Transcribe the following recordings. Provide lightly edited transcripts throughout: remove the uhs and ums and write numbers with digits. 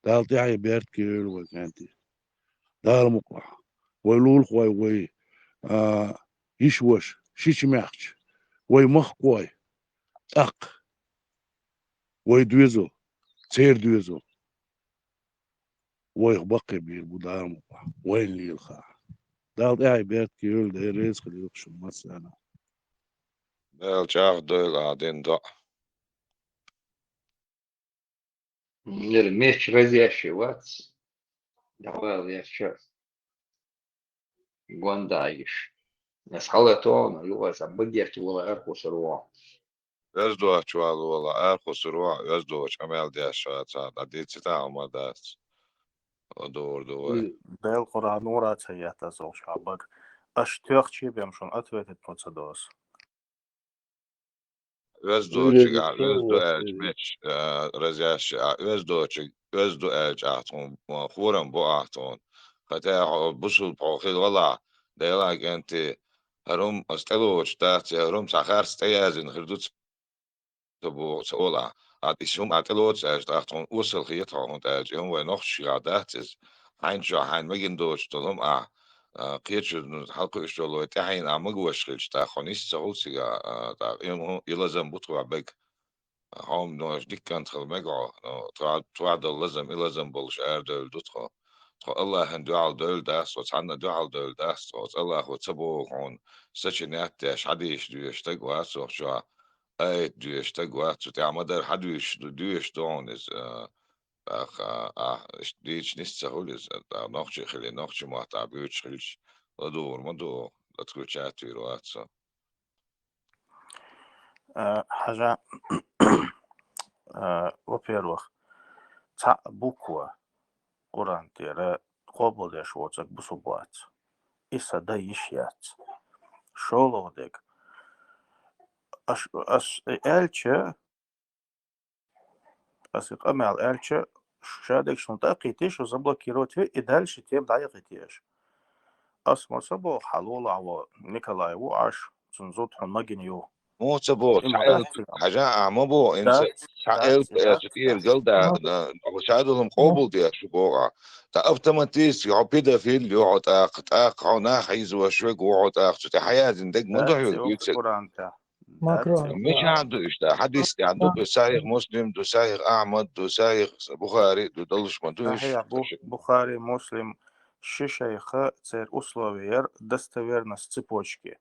دال تحي بيرت كيل وكانتي دال مقلع ويلول خوي وي يشوش شيش مخش وي مخ كوي أق وي دويزو سير دويزو وي بقي بير بدال مقلع وين لي الخا دال تحي بيرت كيل ده رزق اللي يخشوا مسانا دال جاغ دول قاعدين ضع المش رزياشي واتس دعوال ياشي Guandaish. Nes haletoona juosa budjetti olla erkusruo. Özdoğaç var valla Erkus'u Özdoğaç amel diye adi cita amadas o doğru. Bel Qur'an oratsayata zolşabak. Aştök çibem atvetet procedos. Özdoğaç Özdoğaç meç razyaş Özdoğaç ahton خوram bu ahton hatta busul pakhil valla deyalak enti harum asteloç dahti harum sakhar steyazin khirdut bu sola adishum ateloç ahton usul khiyat ahton tajum ve noch shiradat ein megin doç dolum قيتشن حلقة اشتغلوا تحين عمق وشغلش تا خونيس سعودسيا تا يلزم بطوع بك هم نوش ديك كانت خل مقع توعد اللزم يلزم بولش دول دتخو تخو الله هن دوال دول داس وتعنا دوال دول داس وت الله وتبو هون سچنات داش حديش دوش تقوات وشو اي دوش تقوات وتعمدر حدوش دوش دون is ديش نستهولز نوخش خلي نوخش محتاج بيوتش خلش لدور مدو لتكوتشات ويرواتسا حاجة во-первых, تا بوكوا Qur'an tera قبل يشوتك بسوبات إسا دا يشيات شولودك أش ألشة أسيق أمال ألشة شادك شون تأقيتيش وزبلوكيروت في إدالش تيم دايقيتيش أسمو سبو حلول عوا نيكولاي وعش تنزوت حمجنيو مو تبو حاجة مو بو إنس حقل كتير جلدا وشادهم قبل دي شبوعة تأبتمتيس يعبد في اللي يقعد تاق عنا حيز وشوق وقعد تحياة زندق مدح يوتسك مش عنده إشتا حديث عنده دسايق مسلم دسايق أحمد دسايق بخاري دولش مدوش Бухари, Муслим, Шишайха, царь условия, достоверность цепочки.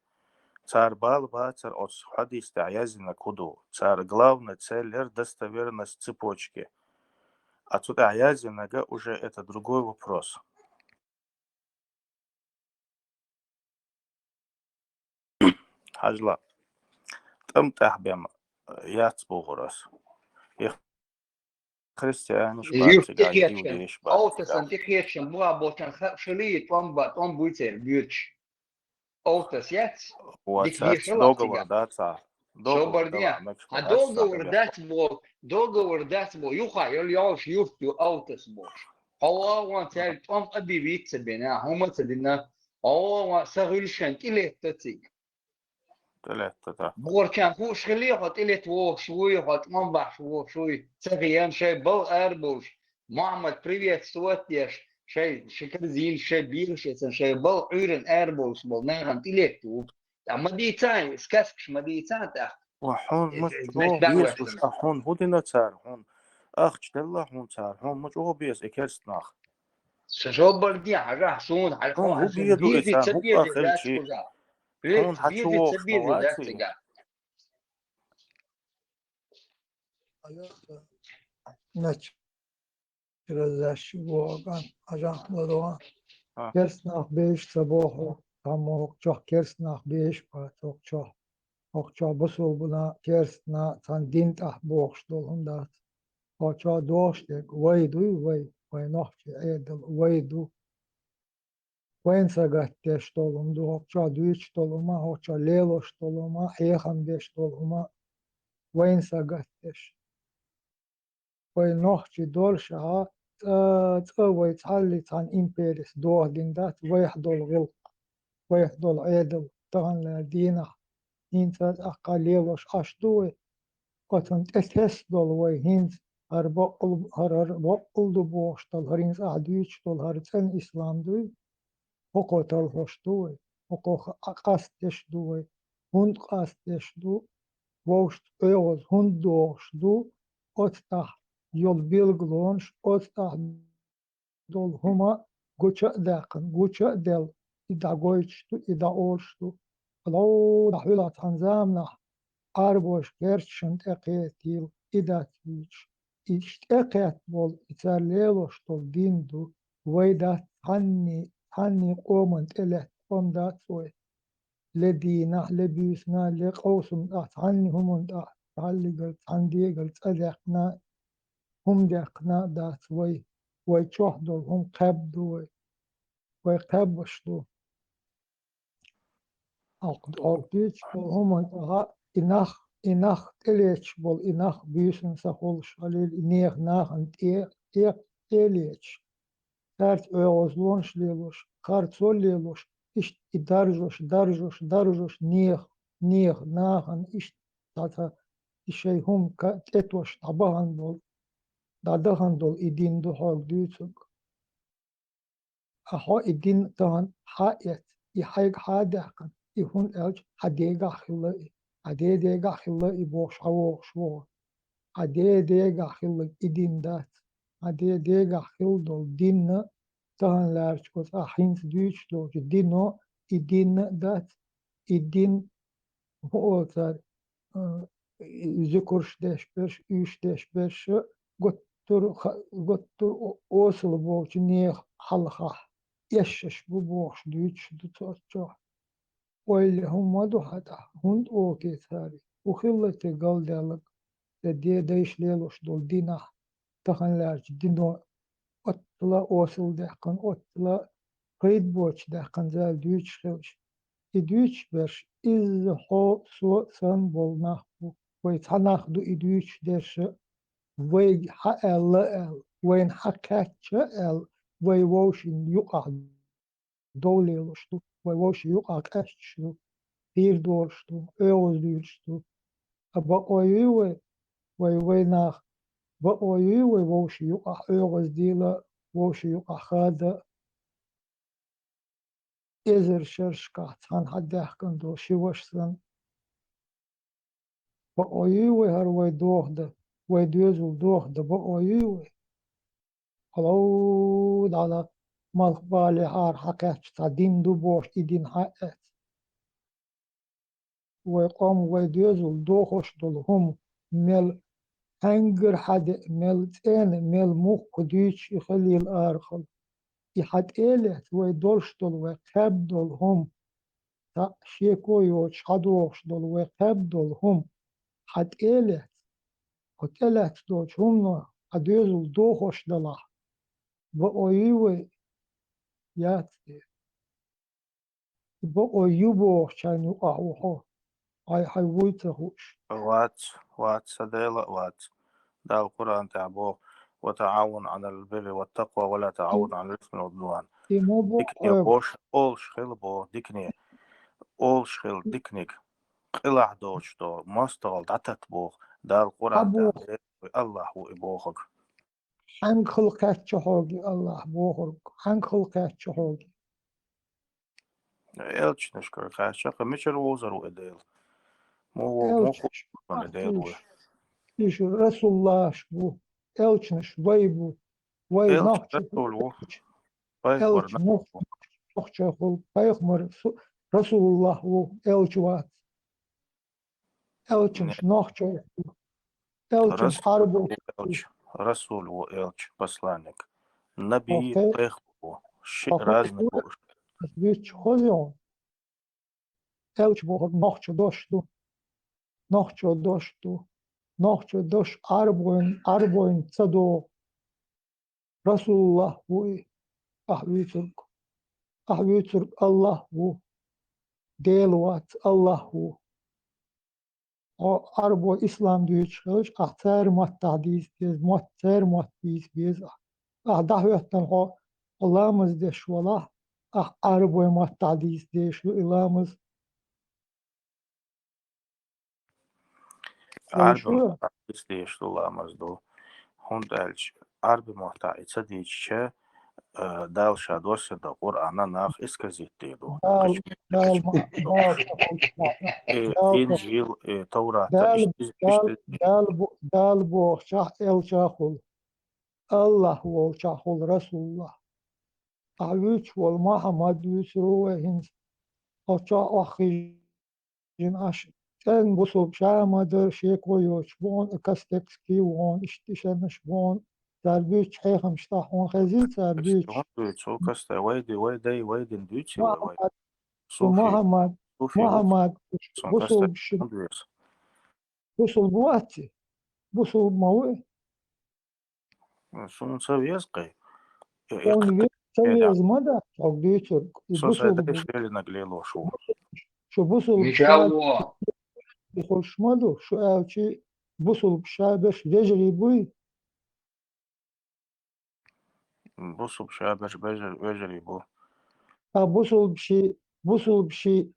Царь Балба, царь от хадис таязина куду. Царь главная цель, достоверность цепочки. Отсюда аязинага уже это другой вопрос. Хажла. Там тахбем яцбугурас. Христиане шпатига, иудеи шпатига. Autas tikiešiem labošana šalī tom buicer bjuč. Autas jats. Договор даться. Собордя. А договор дать был. Юха, яш юфтю аутас бош. Хала ван царь том адивица бена. Хума цадина. Хала ван сагылшан илеттацик. بوركان هو شغليات إلى توه شوي هات منبع شوي سغيان شيء بل أربوش محمد بريفيت سواتيش شيء شكل زين شيء بيرش شيء بل عيرن أربوش بل نعم إلى تو أما دي تاي سكاسكش ما دي تاي وحون مش بيس وش أحون هو دينا تار هون أخش دلله هون تار هون مش هو بيس إكرست ناخ شو بردي عجاه شون على هو بيدو إنسان هو آخر شيء هون حتشوف خواتي نچ رزش واقعا اجا مدوان کرس نخ بیش صباح تمام چه کرس نخ بیش پات چه بسو بنا کرس نا تان دین ته بوخش دولم دات چه دوشت وای نخ ایدل وای وين سقطش دولم دو چه دویچ دولما چه لیلوش دولما ایخم بیش دولما وين سقطش وای نخ چی دول شها وای تعلی تان إمبيريس دوه ديندات ويحدول غلق ويحدول عيدل تغن دينا إنت أقاليوش أشدوي قطن تتس دول وي هند har oldu boştal harins adüç dol harisen İslam'dı hokotal hoştu hoko akasteşdu hund kasteşdu boşt öyoz hund doğuştu otstah yol bilglonş otstah dol huma goça del ida goyçtu ida olştu Alo da hülat hanzamna arboş gerçin eqetil idatüç İşte eqet bol iterleloş dol dindu veyda hanni qomant ele qomdat soy ledina lebüsna le qawsum at hanni humund at halligal handigal tsadaqna humdaqna dat vay çohdol hum qabdu vay qabşdu Altıç bol humund aha inach teleç bol inach büyüsün sahol şalil inech nahan teleç Kart ozlonş leloş kart sol leloş iş darjoş neh nahan iş tata işey hum ka etoş tabahan bol dadahan dol idin do hol düçük aho idin tan haet ihayg hadaqan ihun elç hadega khilla iboş avoş wo hadega khilla idin dat hadega khil dol dinna tan lerçkos ahins düç do dino idin dat idin hotar zükurş deşbeş üç deşbeş gottur osul boç niye halha yaşış bu boş düç tutuşu öyle humadu hata hund o kesari u khillete galdalık de diye değişleloş dol dina tahanlarç dino otla osul dehkan otla kayıt boç dehkan zel düç xilş idüç ber iz ho su san bolna bu ve tanah du idüç derse ve ha el ve ha kaçı el ve voşin yuqa dowleloştu ve voşin yuqa kaççu bir doğuştu öoz düçtü aba oyu ve nah ve oyu ve voşin yuqa öoz dila voşin yuqa hada ezer şerşka tan haddahkan do şivaşsan ve oyu ve har ve doğdu ve düzül doğdu ve oyu ve Alo dala malbali har hakat din du boş idin haet ve qom ve düzül doğuş dolhum mel hanger hade mel ten mel muqdiç khalil arkhal ihat elet ve dolş dol ve kab dolhum ta şekoyo çadoş dol ve kab dolhum hat elet hotelet dolhum adözül doğuş dala ve oyu ve yat bu oyubo çaynu ahu ay wuytahuş وات سديلا وات ده القرآن تعبوه وتعاون على البر والتقوى ولا تعاون على الإثم والعدوان imobo ديكني بوش أول شخيل بو ديكني أول شخيل ديكنيك قلع دوش دو مستغل دعتت بو ده القرآن abu تعبوه الله وإبوخك hangi hılkatçı hogi Allah boğur hangi hılkatçı hogi إلش نشكر خاشق مشر ووزر وإديل مو elçiş خوش من إديل iş Resulullah bu elçiş vay bu vay إلش nahçı رسول وو بايك elçi ورنا nahçı hol peygamber Resulullah bu elçi var elçiş nahçı elçiş رسول harbu وإلش رسول وإلش بسلانك نبي okey بيخ شيء رازنا بوش bir hozion elçi bu nahçı doş arboyun tsado Resulullah bu ahvi Türk Allah bu delvat Allah bu o arbo İslam diyor çıkış ahter mattadis biz biz davetten o Allah'ımız de şu Allah arbo mattadis de şu ilahımız عرب şu ليش الله مزدو هند ألج عربي محتاج تديش دال شادوس دا قرآن ناخ إسكازيت ديدو دال دال إنجيل توراة دال دال بو شاه ال شاخل الله هو شاخل رسول الله أعوش والمحمد يسروه هنس أو شا أخي جن أش كان بصوب شا مدر شيكو يوشبون كاستكسكي وون اشتشن شبون تربيش حيخم شتاحون خزين تربيش شو كستا ويدي ندوتي وي محمد صوفي محمد سون كستا بصوب بصوب واتي بصوب موي شو نسوي يزقي он ведь союз мада огдечер и سو бусул سيدش ليلي نقليلو شو بصل بشاب نشاوه يخش مدو شو اوشي بصل بشابش رجلي بوي بصوا بشابش بجري بو بصل بشي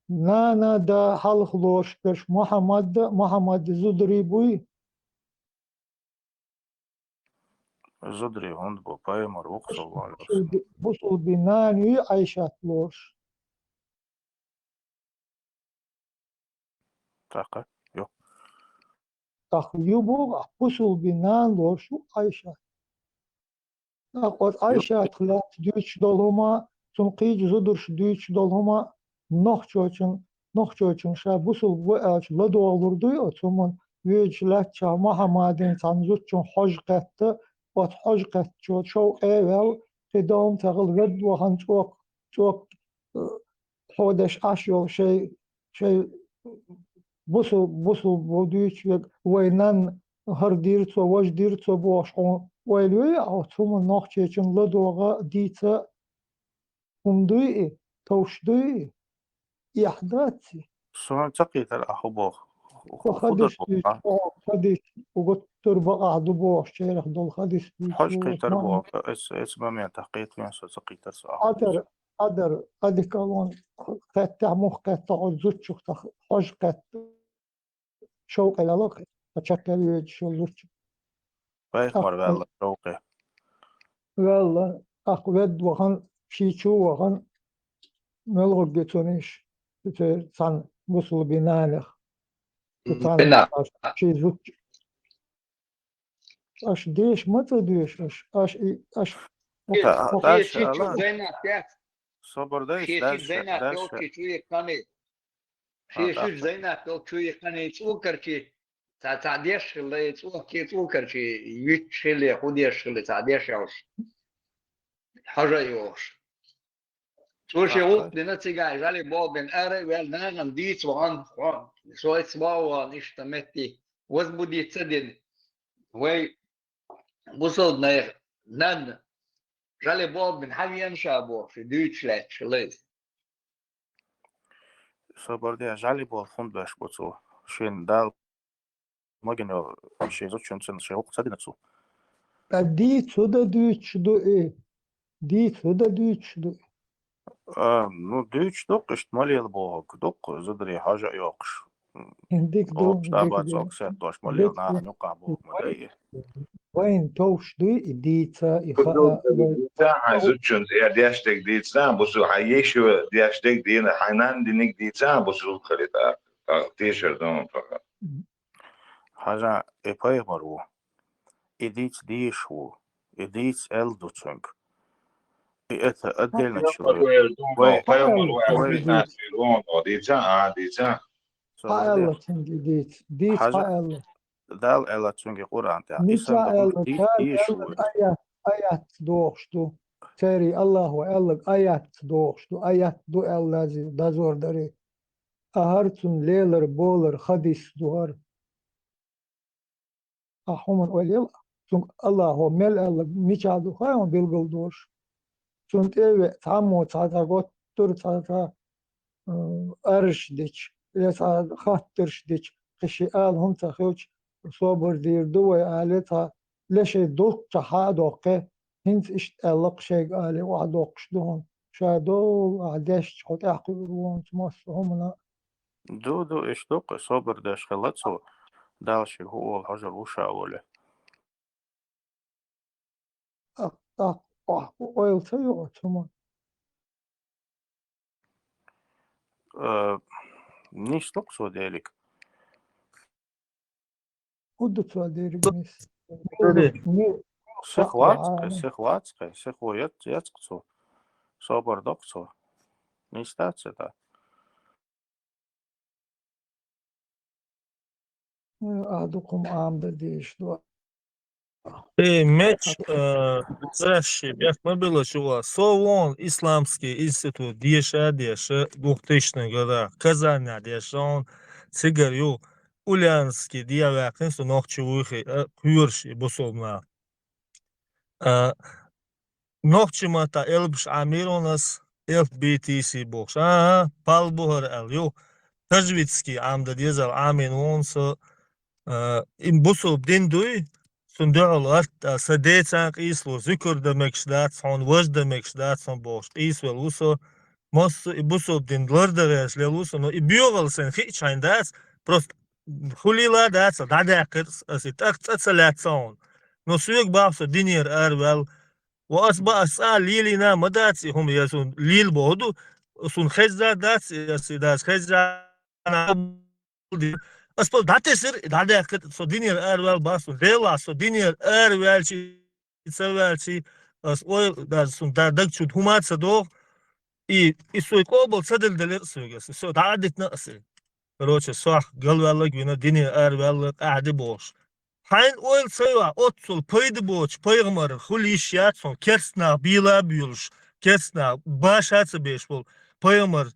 نانا دا حلخلوش درش محمد زدري بوي زدري هند بو بايمر وق صلى الله عليه وسلم بصل بناني عيشات لوش تاقة يو تخيبو بصل بنان لوش عيشات أقول عيشة تخلات ديش دولهما تنقيج زدرش ديش دولهما نخشوچن شا بوسل بوأش لدو olurdu ya تمن ويجلات شا محمدين تنزوچن حج قطة وات حج قطة شو ايوال قدام تغل ود وهن çok حودش أشيو شيء بوسل بوديش وينان هر ديرتو واش ديرتو بوش ويلوي أو توم نخشوچن لدوغا ديتا همدوي توشدوي يحداتي سون تقي ترى أحبو خضر خدش بيش خدش وقلت تربع عدو بوش شيرخ دول خدش بيش حج قيتر بو اس ما تحقيق من سو تقي ترسو قدر كالون قطع مخ قطع زوتشو حج قطع شوق الالوك أتشكل يجشو زوتشو بايخمر بالله شوقي والله أقود وخن شيشو وخن ملغب جتونيش تان وصل بنالخ تان شي زوتشو أش ديش متى ديش أش داش شيء لا زينات صبر داش شيء زينات داش اوكي شويه كاني شيء زينات اوكي شويه كاني تسوكرشي تعديش اللي تسوكي تسوكرشي يتش اللي خديش اللي تعديش يوش حاجه يوش شوشي وقت لنتيجة جالي بوبن أري والناغن ديت وعن شوية سباوة نشتمتي وزبودي تسدين وي بصد نان جالي بوبن حاجة ينشابو في دويتشلاند شليز صبر دي جالي بو خند باش بوتو شين دال ماجن شي زوتشن سن شي وقت سدينتسو ديت سودا دويتشدو ديت سودا دويتشدو ну дүйч док иштмалел бог док زدري حاجة يوقش هنديك او دو بشتابات سوق سيت دوش مليل ناها نقع بوك مدايه وين توشدو ديتا Zutschun er diastek dietsa busu hayeshu diastek dien hanan dinik dietsa busu khalita t-shirt don fakat. حاجة إباي مرو إديت ديشو إديت ألدوتشنج إتا أدلنا شوي وي حالا تنجي ديت حاجة حالا دال ألا تشنجي قرآن تا نيتا إسان دون ألا ديت ديشو آيات دوشتو تري الله وألق آيات دوشتو آيات دو ألازي دازور داري أهرتون ليلر بولر خديس دوهر أحومن وليل چون الله هو مل ألق ميشادو خايم بيلغل دوش چون تيوي تامو تاتا غوتر تاتا أرش ديش لتا خاطرش ديش قشي آل هم تخيوش صوبر دير دوي آلتا لشي دوك تحادوكي هنت اشت ألق شيء آلي وعدوكش دوهم شادو عداش تحط أحقرون تمسهم دو إش دوق صبر داش خلاتسو دالشي هو الحجر وشا ولا oyulsa yok tamam. Nişlik so delik. Kudu tuadirimiz. Öyle. Сехватская, яцкцо. Собордокцо. Не статься да. Adukum amda değişti. Меч Заши, мы было чего. Совон исламский институт Деша 2000 года. Казань Деша он сигарю Ульянский диалектный что ногчевухи курши бусобна. Ногчемата элбш амир у нас FBTC бокс. Палбухар эл. Тажвидский амда дезал амин он со им бусоб дин дуй. Sundalat sadetsank islo zikr demek şdat son vaz demek şdat son boş isvel uso mos ibuso din lordares leluso no ibiyogal sen hiç ayndas prost hulila das da dakir asitak tsalatson no suyuk bafso dinir arvel wa asba asal lilina madatsi hum yasun lil bodu sun khazza das asidas khazza Aspal datesir dade so dinir ervel basun dela so dinir ervelci sevelci as oil da sun da chut humat do и so kobol sadel deler sögesi so dadet nasıl короче so galvellik yine dinir ervellik adi boş hain oil sayva otsul paydı boş paygmar hulişyat son kersna bila büyülüş kersna başatsı beş bol paygmar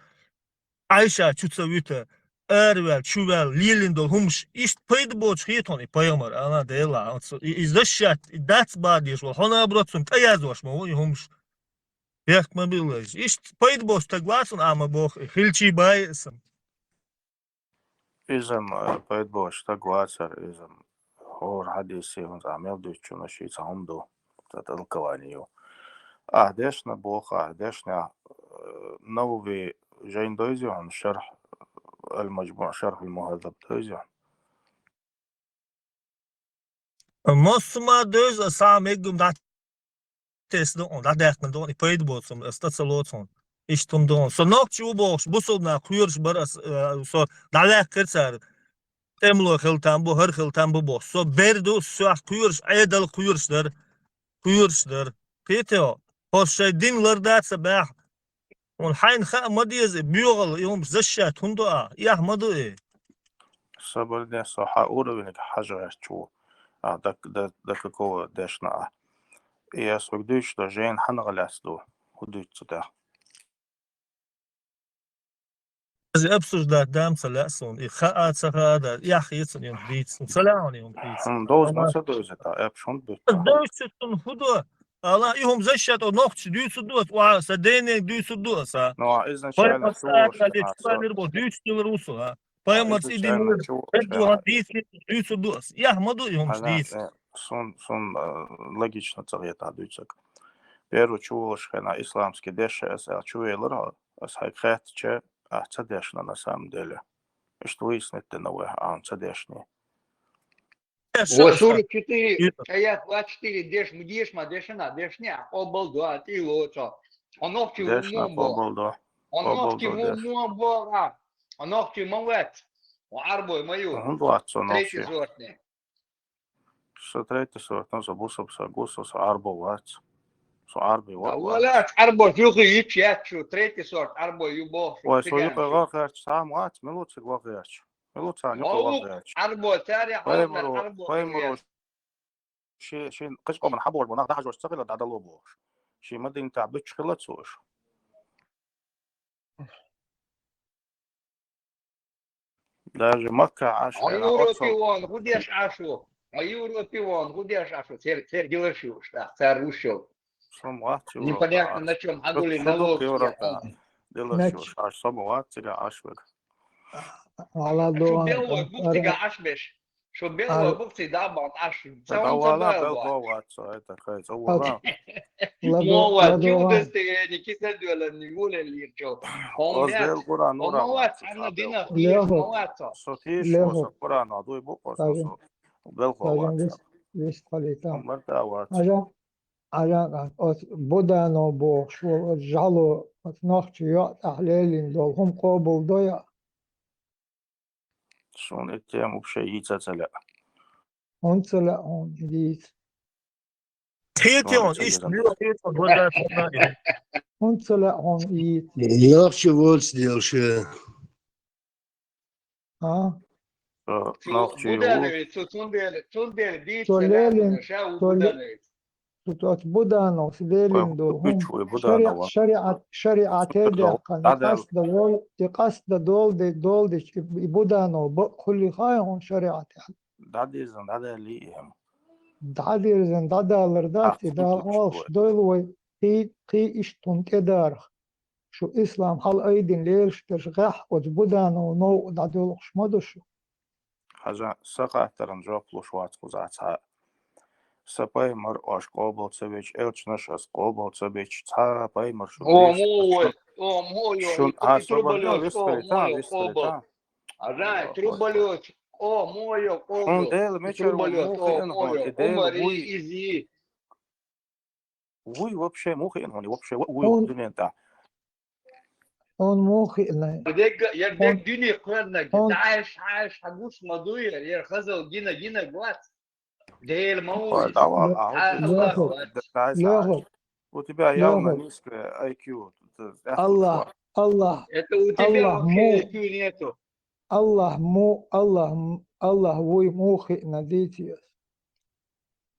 Ayşe çutsavüte Ervel, Çuvel, Lilindol, Humş, ist paydı boç hitoni paygmar ana dela. İzdaşat, that's badiş vol. Hona brotsun tayazvaş mı o Humş. Yakma bilaj. İst paydı boç tagvasun ama boh hilçi baysın. Izam paydoş tagvatsar izam. Hor hadisi on zamel düşçüne şey samdo. Tatalkavaniyo. Ahdeshna boh ahdeshna новый جاين دوزيون شرح المجموع شرح المهذب دوزيون Mosma döz samegum dat tesno on da dekna don paydı boçum statsalotson. İştum don. So nokçu boş bu solna kuyurş baras so dalak kırçar. Temlo xiltan bu her xiltan bu boş. So berdu so kuyurş aydal kuyurşlar. Peteo. Hoş şey dinler dat sabah. والحين ما ديز بيوغل يوم زشات هندوء يا مدو سبب صحة أولى بينك حاجة شو دك كوا دشنا يا سوقديش ده جين حنغلاسدو وديش ده زي أبسوش ده دام سلاسون إخاءات سخادة يا أخي يصل يوم بيتس سلام يوم بيتس دوز ما سدوز ده أبشون بيت دوز تون هدوء Allah يهم زشات أو نقش دوس دوس وصدقني دوس دوس نوع إذن شايل دوس Payamats idin Эдуард дийс дус. Я моду йом дийс. Сон логично царета дүйцек. Первый чувашка на исламский дешес, а чуелер, а сайхатче, а цадешна на самом деле. И что выяснить новое, а он цадешний. Вот 44, аят 24, деш мдешма, дешна, дешня, обалдуа, ты лочо. Оновки мумбо. Оновки мумбо. Оновки мовет. Арбой мою. Третий сортный. Что третий сорт? Ну, забусов, сагусов, арбоват. Арбой вот. Валя, арбой, юхи, ячу, третий сорт, арбой, юбов. Ой, свою погахач, сам ват, милуци гвахач. Милуци аню гвахач. арбой, таря, арбой. Поймру. شي قش من حبور بنا ده حجوش تغلى ده لوبوش. شي مدين تعبتش خلصوش. Даже Макка Аша. Айуро пивон, гудеш Ашу. Айуро пивон, гудеш Ашу. Теперь делаешь что? Царь ушел. Непонятно на чем. Агули налог. Делаешь Аш самого тебя Ашвек. Что белого бухтига Ашбеш. Что белого бухтига бан Аш. Это кажется. Мова, чудо не кисадула, не гуля лирчо. Оздел Куран Мова, она дина хиеш, мова. Сотиш, Куран, адуй буква. Белхова. Весь квалитет. Мартават. Ajan ot budano bo şu jalo ot nohçu yo ahlelin dol hum qobul doya Şun ettiğim o şey iyi çatala. ontsala on dit Teyon, iş diyor, burada tutmayın. ontsala on it yaxshi bo'lsa yaxshi. ha شو Nokçu بودانويت شو تندل ديت Solelin سلام شاو sol بودانويت tutot budano sdelin dol hum üç ve bu da nova. şeriat ede kan iqas da dol de budano bu kulli khayon şeriat Dadizan dadaliyim. dadirzen dadalar dat Ahtı da tutmuş olş bu. dol ve qi iştun edar şu İslam hal aydin leerştir gah o budano no da dol xmadı şu Haja saqahtaran jopluş vat kuzatsa. Sapaymer aş qoboltseviç elçnaşas qoboltseviç sapaymer şu о мой Şun и sobardan труболёт о vesperita мой vesperita. обл Арай труболёт о мой Şun обл değil meçer труболёт о muhin мой hon değil умари vuy изи vuy вообще muhin hon вообще vuy on dünyada. on muhi la يا on دك دنيا قرنك on عايش حقوش مضوية يا خزو جينا جوات ده الموت Dava الله lehol قوات dava. У тебя явно lehol низкое IQ. Allah Allah это у тебя Allah вообще mu IQ нету Allah vuy muhi naditiyas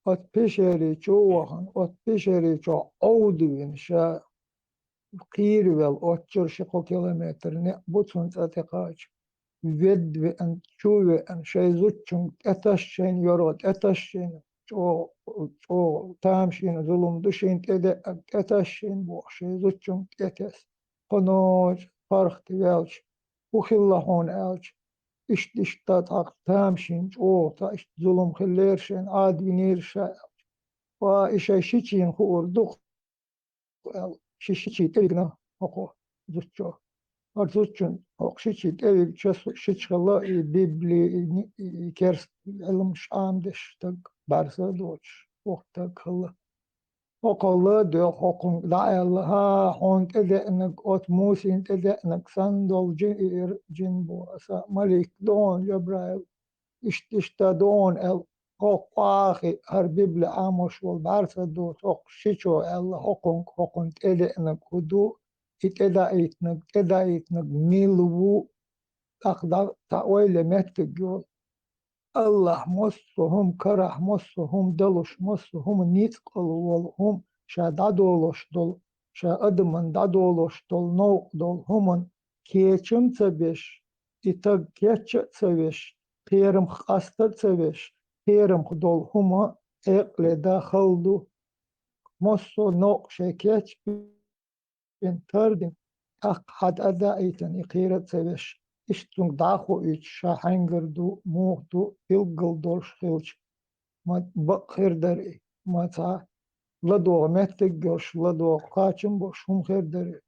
ot pişeri çoğuhan ot pişeri çoğu avduvin şa qirvel otçur şiko kilometre butun tatikaç ved ve en çuve en şey zuçun etaşşen yorot etaşşen çoğu tamşin zulum düşün ede etaşşen bu şey zuçun etes konoç farklı velç ukhillahon elç işte tak tamşin çoğu ta işte zulum khillerşen advinir şa va işe şiçin hurduk şişi tegna oku zuçu Arzuçun okşiçi devir şiçkala bibli kers ilm şamdeş tak barsa doç okta kılı okullu diyor hokun da Allah hon edenek ot musin edenek sandol cin bu asa malik don Cebrail işte don el okwahi har bibli amoş ol barsa doç okşiço Allah hokun edenek hudu اتدايتنك ميلو أقدر تأويل متجول الله مصهم كره مصهم دلش مصهم نيتقل والهم شادادولش دول شادمن دادولش دول نوق دول همن كيچم تبش إتق كيچ تبش قيرم خاستة تبش قيرم دول هما إقل داخل مصو نوق شكيچ بين تردم حد أدائيتن إقيرة سبش إشتون داخو إيش شاحنجردو موغدو إلقل دولش خيلش ما بخير دري ما تا لدو متك جوش لدو قاچم بوش هم خير دري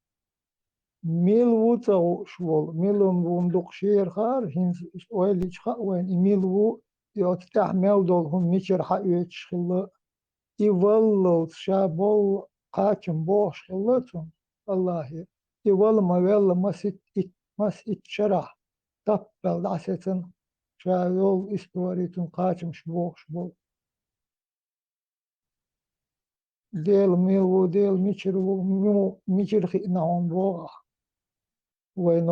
ميل ووتا شوال ميلون وندق شير خار هنس ويليش خا وين ميل وو يوتتح ميل دول هم ميشر حقيتش خلا إيوالل شابول قاچم بوش خلتون الله يوال ما ولا mas itşarah tappel asetin şayol istoritun kaçmış boş del milvu del miçir xina on boğa ve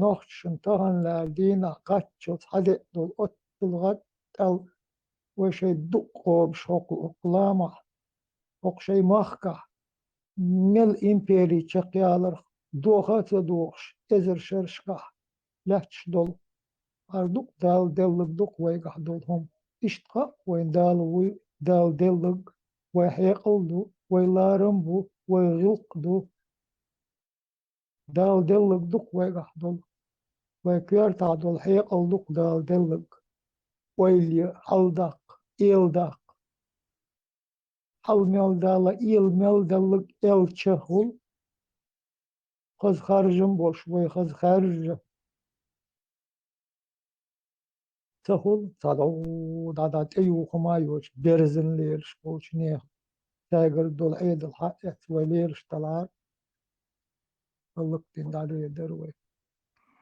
nohçun tahanlar dina kaççot hadi dol ottulgat tal ve şey dukko şok oklama ok şey mahka mel imperi çakyalar dohatsa doş ezer şerşka laç dol arduk dal dellik duk ve gahdol hom iştka ve dal dellik ve heqaldu ve larım bu ve gılqdu dal dellik duk ve gahdol ve kuyarta dol heqalduk dal dellik ve li haldak ildak halmel dala ilmel dellik el çehul Kız harcım boş ve kız harcı تخل صدو دادات أيو خمايوش برزن ليرش بوش نيخ تاجر دول عيد الحق وليرش طلع اللقطين دالو يدروي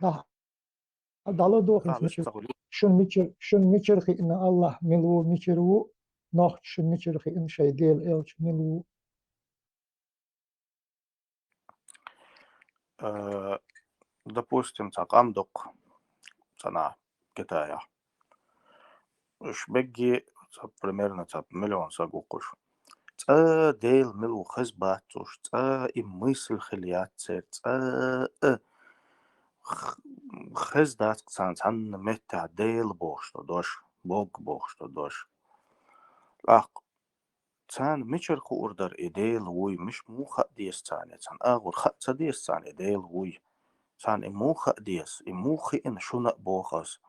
ده دالو دوخ تعبش ميشر تقولي شن ميشر خي إن الله ملو ميشرو نوخ شن ميشر خي إن شي ديل إلش ملو допустим تقام دق صنع كتايا مش بجي примерно مليون ساقوقش ديل ملو خزباتوش мысль خليات خزدات цан متع ديل بوشتو دوش بوشتو دوش цан ميشر خو أردر إديل وي مش مو خديس цан أغور خدس ديس цан إديل وي цан إمو خديس إمو خين شو بوخس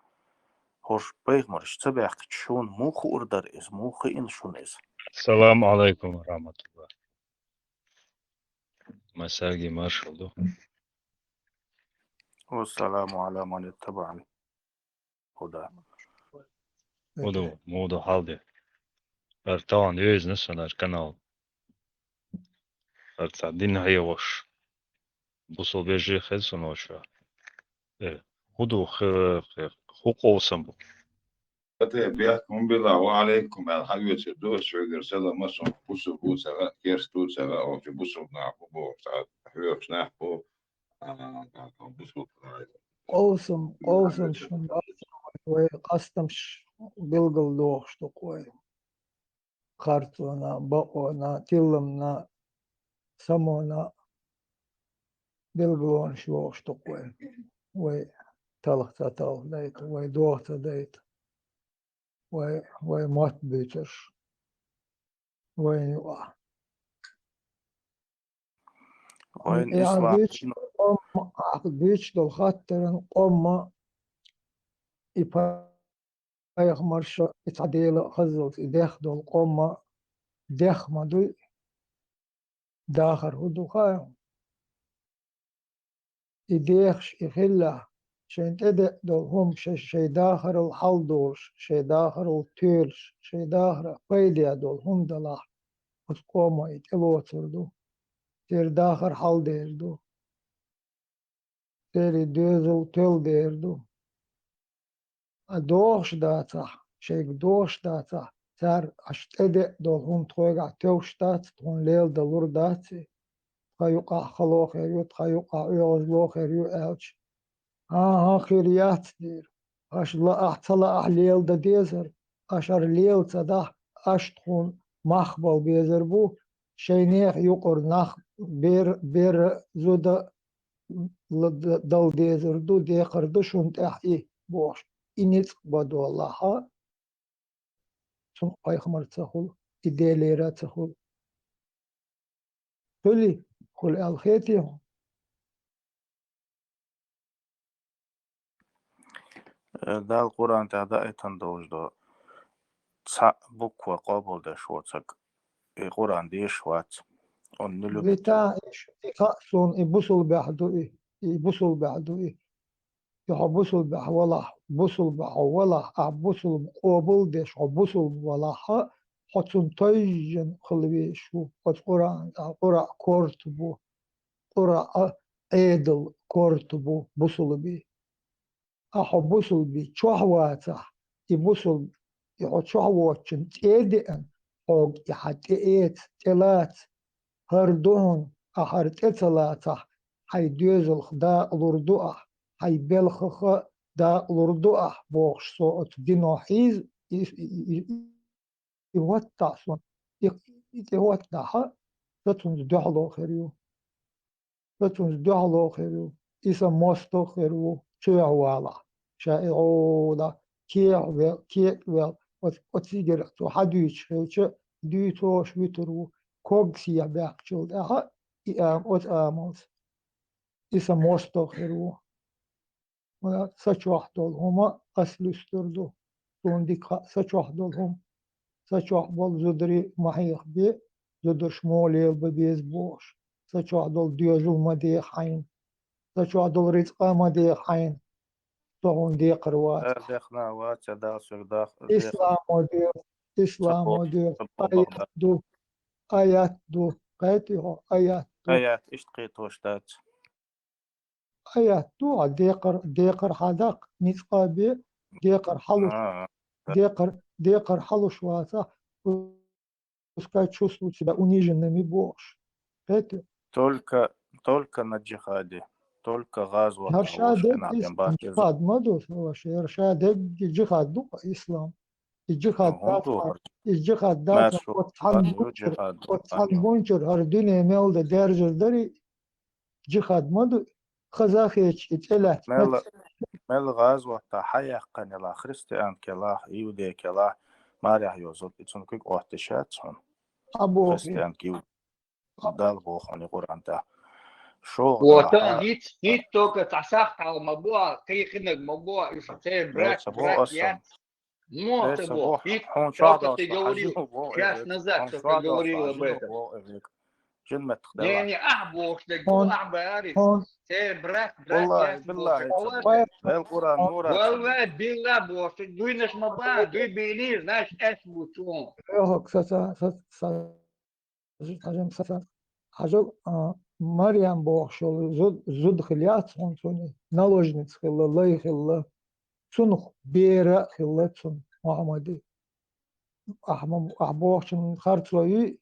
هوش بيغمرش تبعك شون مو خو أردر إز مو خين شون إز السلام عليكم ورحمة الله. مساقي مارشال والسلام على من اتبع الهدى ودو موضوع حالدي ارتوان يوز نسان القناة ارتعدين هي وش بوصل بيجي خلصن وشا هدو خو سنبو Kate biakum bila wa alaikum al hayat do sugar sala mason busu busa kers tu sala o busu na bo sa hyr na bo busu قوسم شن وقسم بلغل دوخ شتو كوي خارتونا بقونا تلمنا سمونا بلغلون شوخ شتو كوي وي تلختا تلخ ديت وي دوختا ديت وي مات بيتش وي نوا وين يعني إسلام بيتش دول خاطر قوم يبايخ مرشا يتعديل خزلت يدخ دول قوم دخ ما دو داخر هدو خايم يديخش يخلا شين تدق دول هم شي داخر الحل دولش شي داخر التيرش شي داخر قيديا دول هم دلا وتقوم يتلوتر دو تير داخر حل دير دو تيري دوزل تل دير دو دوخش داتا شيك دوخش داتا تار اشتدق دول هم توقع توشتات تون ليل دلور داتي تخيقع خلو خيريو تخيقع يوزلو خيريو اوش ها خيريات دير اش لا احتلا ليل دا ديزر اشار ليل تدا اش تخون مخبل بيزر بو شينيخ يقر نخ بير زودا دل ديزر دو ديقر دو شنت احي بوش إنيت بدو الله ثم أيخمر تخل إدليرا تخل تولي خل الخيتي دا القرآن تعدا ايتن دوش دو بوك وقابل دا شوتك القرآن دي شوات on nulu بتاع يقصون يبصل بعدو يبصل بعدو يحبصل بح ولا بصل بح ولا أبصل قابل دش عبصل ولا حتى تيجن خلوي شو القرآن القرآن كورتبو قرآن عدل كورتبو بصل بي أحبصل بي شهواته يبصل يحط شهواتشن تيدئن أو يحتئت تلات هردوهن أحر تتلاته حي دوزل خدا لردوه حي بلخخ دا لردوه بوخش صوت دينو حيز يوتع صون يوتعها تتون دعلو خيريو تتون دعلو خيريو إسا مستو خيريو شعوالا شعوالا كيك ويل وتسيجر تو حدوش خيوش ديتوش ويترو كوغسيا باقشل اها اوت اموس إسا مستو خيريو saç vahdolhuma aslusturdu. Tundik saç vahdolhum saç vahdol zudri mahih bi zudur şmolel bez boş. Saç vahdol diyazul madi hayn. Saç vahdol rizqa madi hayn. طعون ديقر وات دخنا وات داخل داخل إسلام ودير إسلام ودير آيات دو قيته آيات دو آيات إشتقيت وشتات آيات دو ديقر حدق نسقابي ديقر حلوش ديقر حلوش واتا пускай чувствуют себя униженными больше. Это только на джихаде, только газ вот Харшадек того, джихад мадус вообще. Харшадек джихад ду إسلام. الجهاد دات وتحن بونشر هردوني ميل دا درجر دري جهاد مدو خزاخيش اتلات مل غاز وتا حيقن لا خريستيان كلا يودي كلا ماريح يوزل اتسون كيك اوحتشات سون ابو خريستيان كيو دال بوخني قران تا شو وطبعا هيت توكا تعساخ على موضوع كي خدمة موضوع يشتغل براك يا مو تبو هيت توكا تجوري كاس نزاك تجوري وبيتك جنة يعني أحبوش تقول أحباري براك والله بالله القرآن مورا والله بالله بوش دوي نش مبا دوي بينير ناش أثبتون يوهك حاجة مريم بوخشول زود خليات سوني наложниц خلا الله خلا سنخ بيرا خلا سن محمدي أحبوخشن خارجوي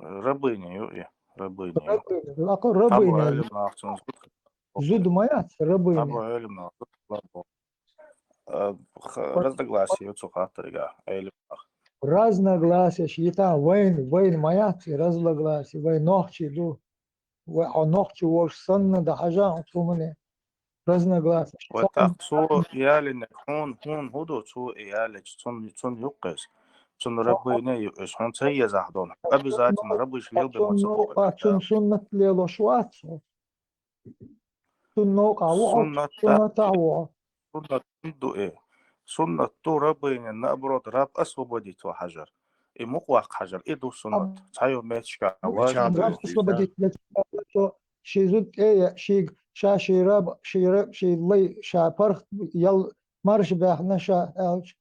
ربيني يوئي ربيني لاقو ربيني زود مايات ربيني أبو علم ناقص разногласия يوتسو خاطريقا علم разногласия شيتا وين مايات разногласия وين نوحشي دو ونوحشي وش سنة ده حاجة تسومني разногласия وتقصو يالي هون هدو تو يالي تون يقس تون ربيني يقس هون تهي زهدون أبي ذاتنا ربيش ليل بمتصبو تون سنة ليلو شواتسو تون نوقع سنة تعوى سنة تندو سنة تو ربيني نأبرد رب أسوبديت وحجر مقواق حجر إدو سنة تحيو ميتشكا رب أسوبديت شيزود شي رب شي لي شا برخ يل مرش بيحنا شا ألج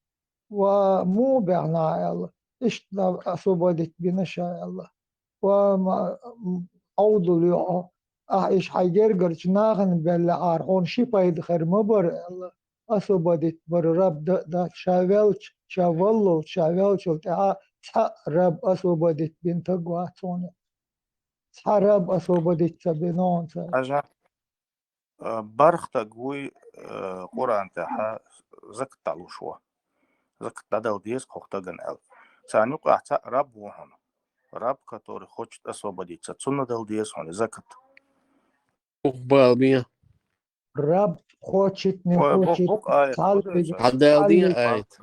ومو بيحنا يلا إيش أسوبديت بينا شا يلا وما أوضو ليو إيش حيجرجر جناغن بلا أرحون شي بايد خير مبر يلا أسوبديت بر رب دا شاولش رب أسوبديت بنت قواتون رب أسوبديت تبنون حاجة برخ تقوي قرآن تاها زكت تعلو شوا زكت تدل ديس خوختغن أل سانيوك أحتا رب وهن رب كتوري خوشت أسوبديت تسنة دل ديس هون زكت بالبيا رب خوشت نخوشت عدالدين آيت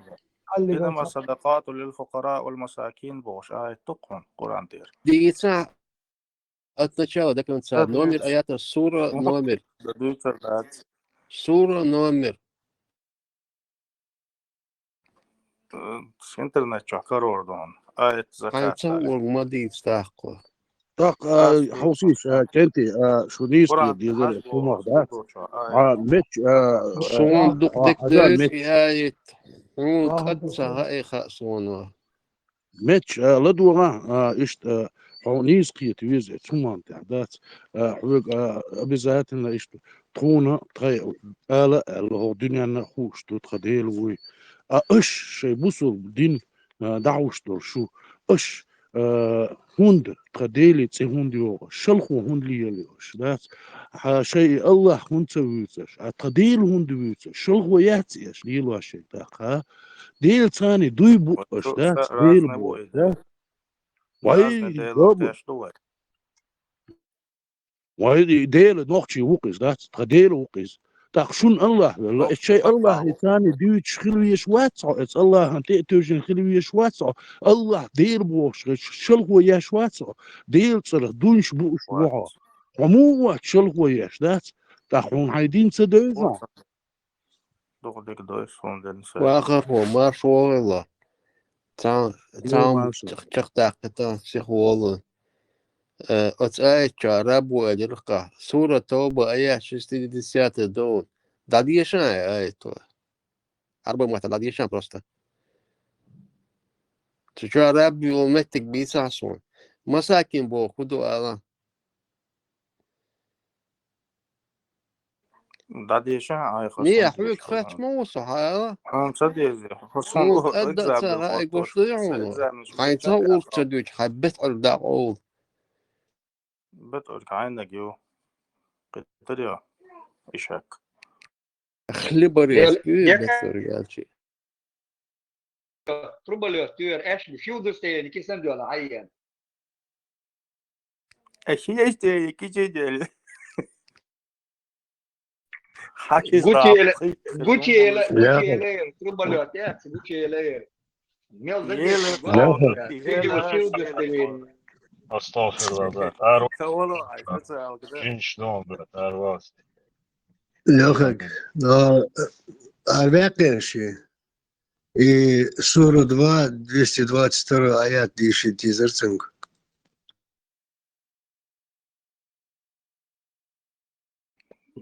إنما صدقات للفقراء والمساكين بوش آية تقهن قرآن دير دي ساعة от начала до конца номер аята сура номер интернет чакар ордон آية زكاة ورمادي استحقوا طاق حوصيش كنتي شو نيسكي ديزل كومر ده متش شون دق دك درس آية قد سهاي خاصونه متش لدوغا إشت نيسكي تويز ثمان تعدات حوق أبيزاتنا إشت ترونا تغير آلا اللي هو دنيا نخوش تتخديل وي أش شي بوصل دين دعوش دور شو أش هند تخديلي تسي هند يوغ شلخو هند لي يليوش دات شيء الله هند سويتش تخديل هند ويتش شلخو ياتيش ليلو شيء داك ديل ثاني دوي بوش دات ديل بوش واي ديل نوختي وقز دات تخديل وقز تاخشون الله الشيء الله ثاني ديوتش خلويش واتسع الله انت توجن خلويش واتسع الله دير بوش شلغو ياش واتسع دير صرخ دونش بوش وها ومو وات شلغو ياش ذات تاخون عايدين تدوزون دغدك دوش فوندن واخر هو ما شو والله تام تختاقتا سيخوالله أتأي رب وأدرقة سورة توبة آية 60 دون Dadiyashana, to. Arba mata dadiyashana просто. Чё Rabbi ومتك بيساسون مساكين بو خدوا على داديشان هاي نية خصون حويك خاتش موسى هاي صديزي خصون مول أوه أدى إجزاء ترى أي بالخطوش قوش ضيعون إجزاء خاين تقول تدوج حبيت أرداء أول بتقول عندك يو قتريا إيشك خلبر يسكوي بس رجال شيء Trubbelötür Ashley Fjodorsten kesin diyorlar hayır. أشي إشتري كيشي ديال حكي Gucci trubbelötür Gucci Mel Fjodorsten Estağfurullah brat. Arvas. والله عايز كده Cinç doğum brat. Arvas. لوخك الباقي شيء и Суру 2, 222 аят дишит тизерцинг.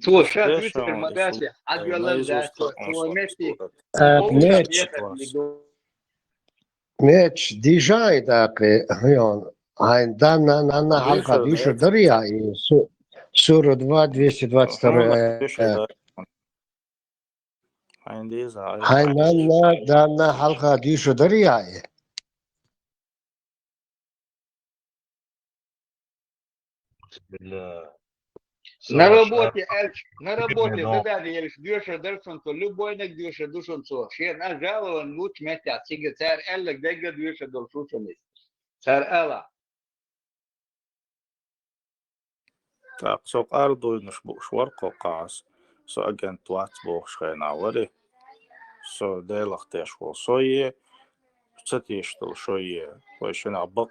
Слушай, Твиттер Магаси, Адвеланда, Суамети, ماتش ديجا داقي هيون هاي دانا نانا حلقة ديشو دريا Суру 2, 222 هاي نانا دانا حلقة ديشو دريا Bismillah. на работе, да, елиш дюша дерсон, то любой нек дюша душон со. Шен жалован луч метя, сига цар эллек дега дюша долшушанис. Цар элла. Так, سوق أرضو نشبوش ورقو قاس سو أجن توات بوخ شخينا وري سو ديلخ تيشو صوية ستيشتل شوية ويشن عبق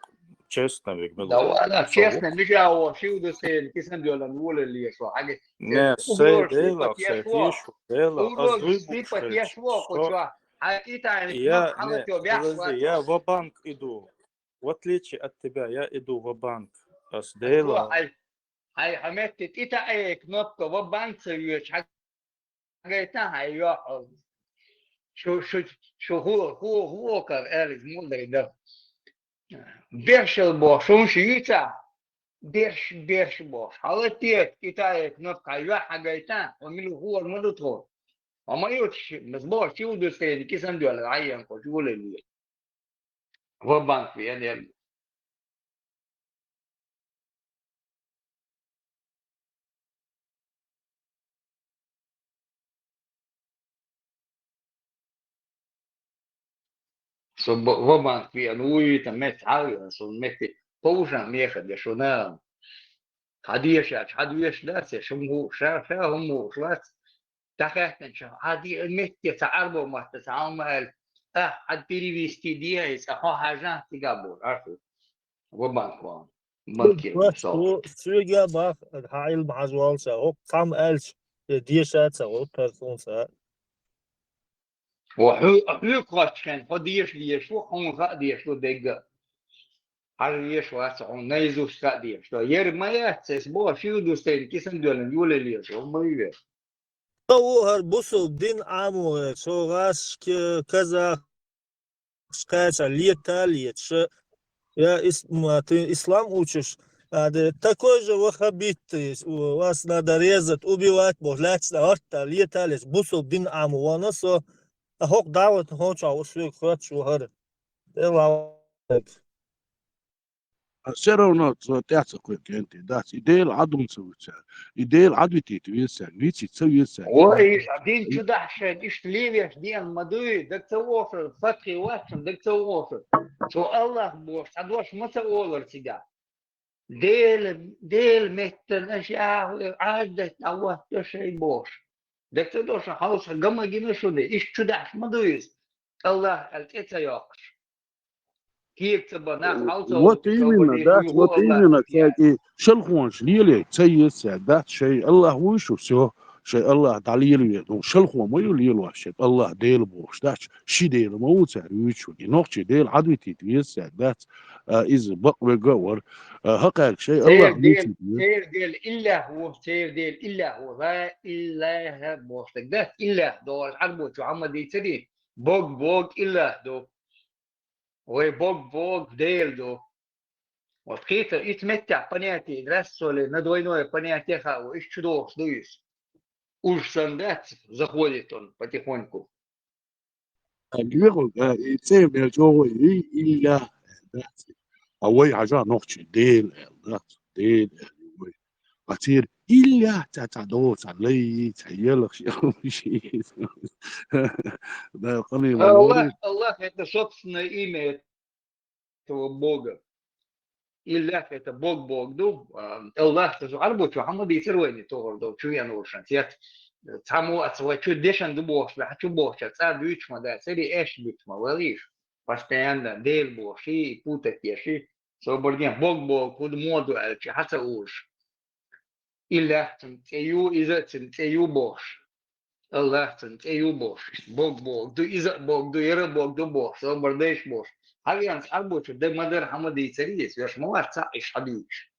честно Да ладно, честно, нельзя шилду сел, кисен дёла нула лешо. Аге. Не, сей дела, сей тишу, дела, сыпать я шво, хоча. А это я в банк иду. В отличие от тебя, я иду в банк. С дела. Ай, хаметит, это кнопка в банк севьёч. Аге та хайо. Шо хулокар элис мудрый да. Бершелбош, он шиица, бершбош. Халатет, Китай, кнопка, я хагайта, он милу хуар мадутро. А моё мзбош, чудо стоит, кисан дёл, айян, кочуле ли. В банк, я не. В банк, я ну там мет алиан, сон мети. Поужа меха, дешуна. حديش داسه شمو شافهم وخلاص تخيل شو هذه المتي تعربوا ما تتعامل حد بيريستي دي يسخو حاجات تقابل عرفوا وبانكوان ممكن سويا باخ هاي المعزوال سو كم ألف ديشات سو تلفون سو وحو قاش كان ديش وحون غاديش ودق Арвеш вас он наизусть скадил, что ермая цесбо филду стейн кисан дёлен юлели, что мы هر بوسو دين عامو سوغاس كذا شكاية летали, что я ислам учишь, такой же вахабит, вас надо резать, убивать, божлять, летали, бусу дин аму, вона со, а хок дават, хоча, усвик, хочу, хар. سيرونات تاعت كويك انت داس يديل عدم سويتها يديل عدوتي تويسا نيتي تسويسا وايش عدين تدحش ايش ليش دين مدوي دك توفر فتحي واشم دك توفر شو الله بوش عدوش ما تقولر تيجا ديل متن اشياء عادة اوه شيء بوش دك تدوش خلاص قم جينا شو دي ايش تدحش مدويس الله التيتا يوقش Вот именно, да, вот именно, кстати, шелхонш, лили, цейся, да, шей, Аллах вышу, все, شيء الله دليل يدون شلخو ما يليل واشيء الله ديل بوش داش شي ديل موت ويشو نوخشي ديل عدوتي تيس ذات إز بق وجور حقق شيء الله عدوتي سير ديل إلا هو سير ديل إلا هو لا إله بوشتك ذات إلا دو الحرب وعمد يتري بوغ إلا دو وبوغ ديل دو وتخيط يتمتع понятие рассоли на двойное понятие хау из чудов дуис уж сандат заходит он потихоньку بيقول يتسمى الجو إلا أوي عجا نوخشي ديل ذات ديل كثير إلا تعتدو تعلي تعيلك شيء ده قليل الله это собственное имя этого Бога. Илля это Бог ду. Аллах это арбу Мухаммад يسروي تور دو شو يعني وشان تيات تامو أتسوي شو ديشان دو بوش لا شو بوش تسا دويش ما ده سري إيش بيت ما وليش постоянно ديل بوشي путать يشي سوبردين Бог كود моду ألشي حتى وش إلا تنتيو إذا تنتيو بوش الله تنتيو بوش Бог دو إذا Бог دو يرى Бог دو بوش سوبرديش بوش Alians arbучу, де мадер хамади царис, веш муарца и шадуч.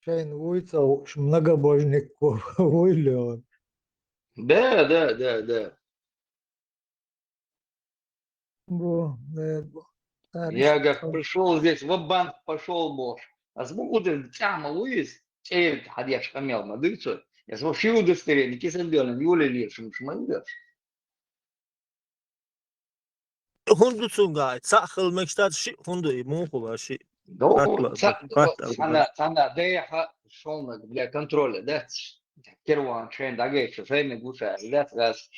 Шейн уйца многобожник уйлен. Да. Я как пришел здесь, в банк пошел бог. А сбуду тяма Луис, чей хадьяш хамел мадыцу, я свой фил удостоверение, кисельбелен, юли лишим шмайдаш. هندو تونغاي تسخل مكتات شيء هندو يموقوا شيء أنا دايحة شلونك для контроля да первое шейн дагейш время гуша да раз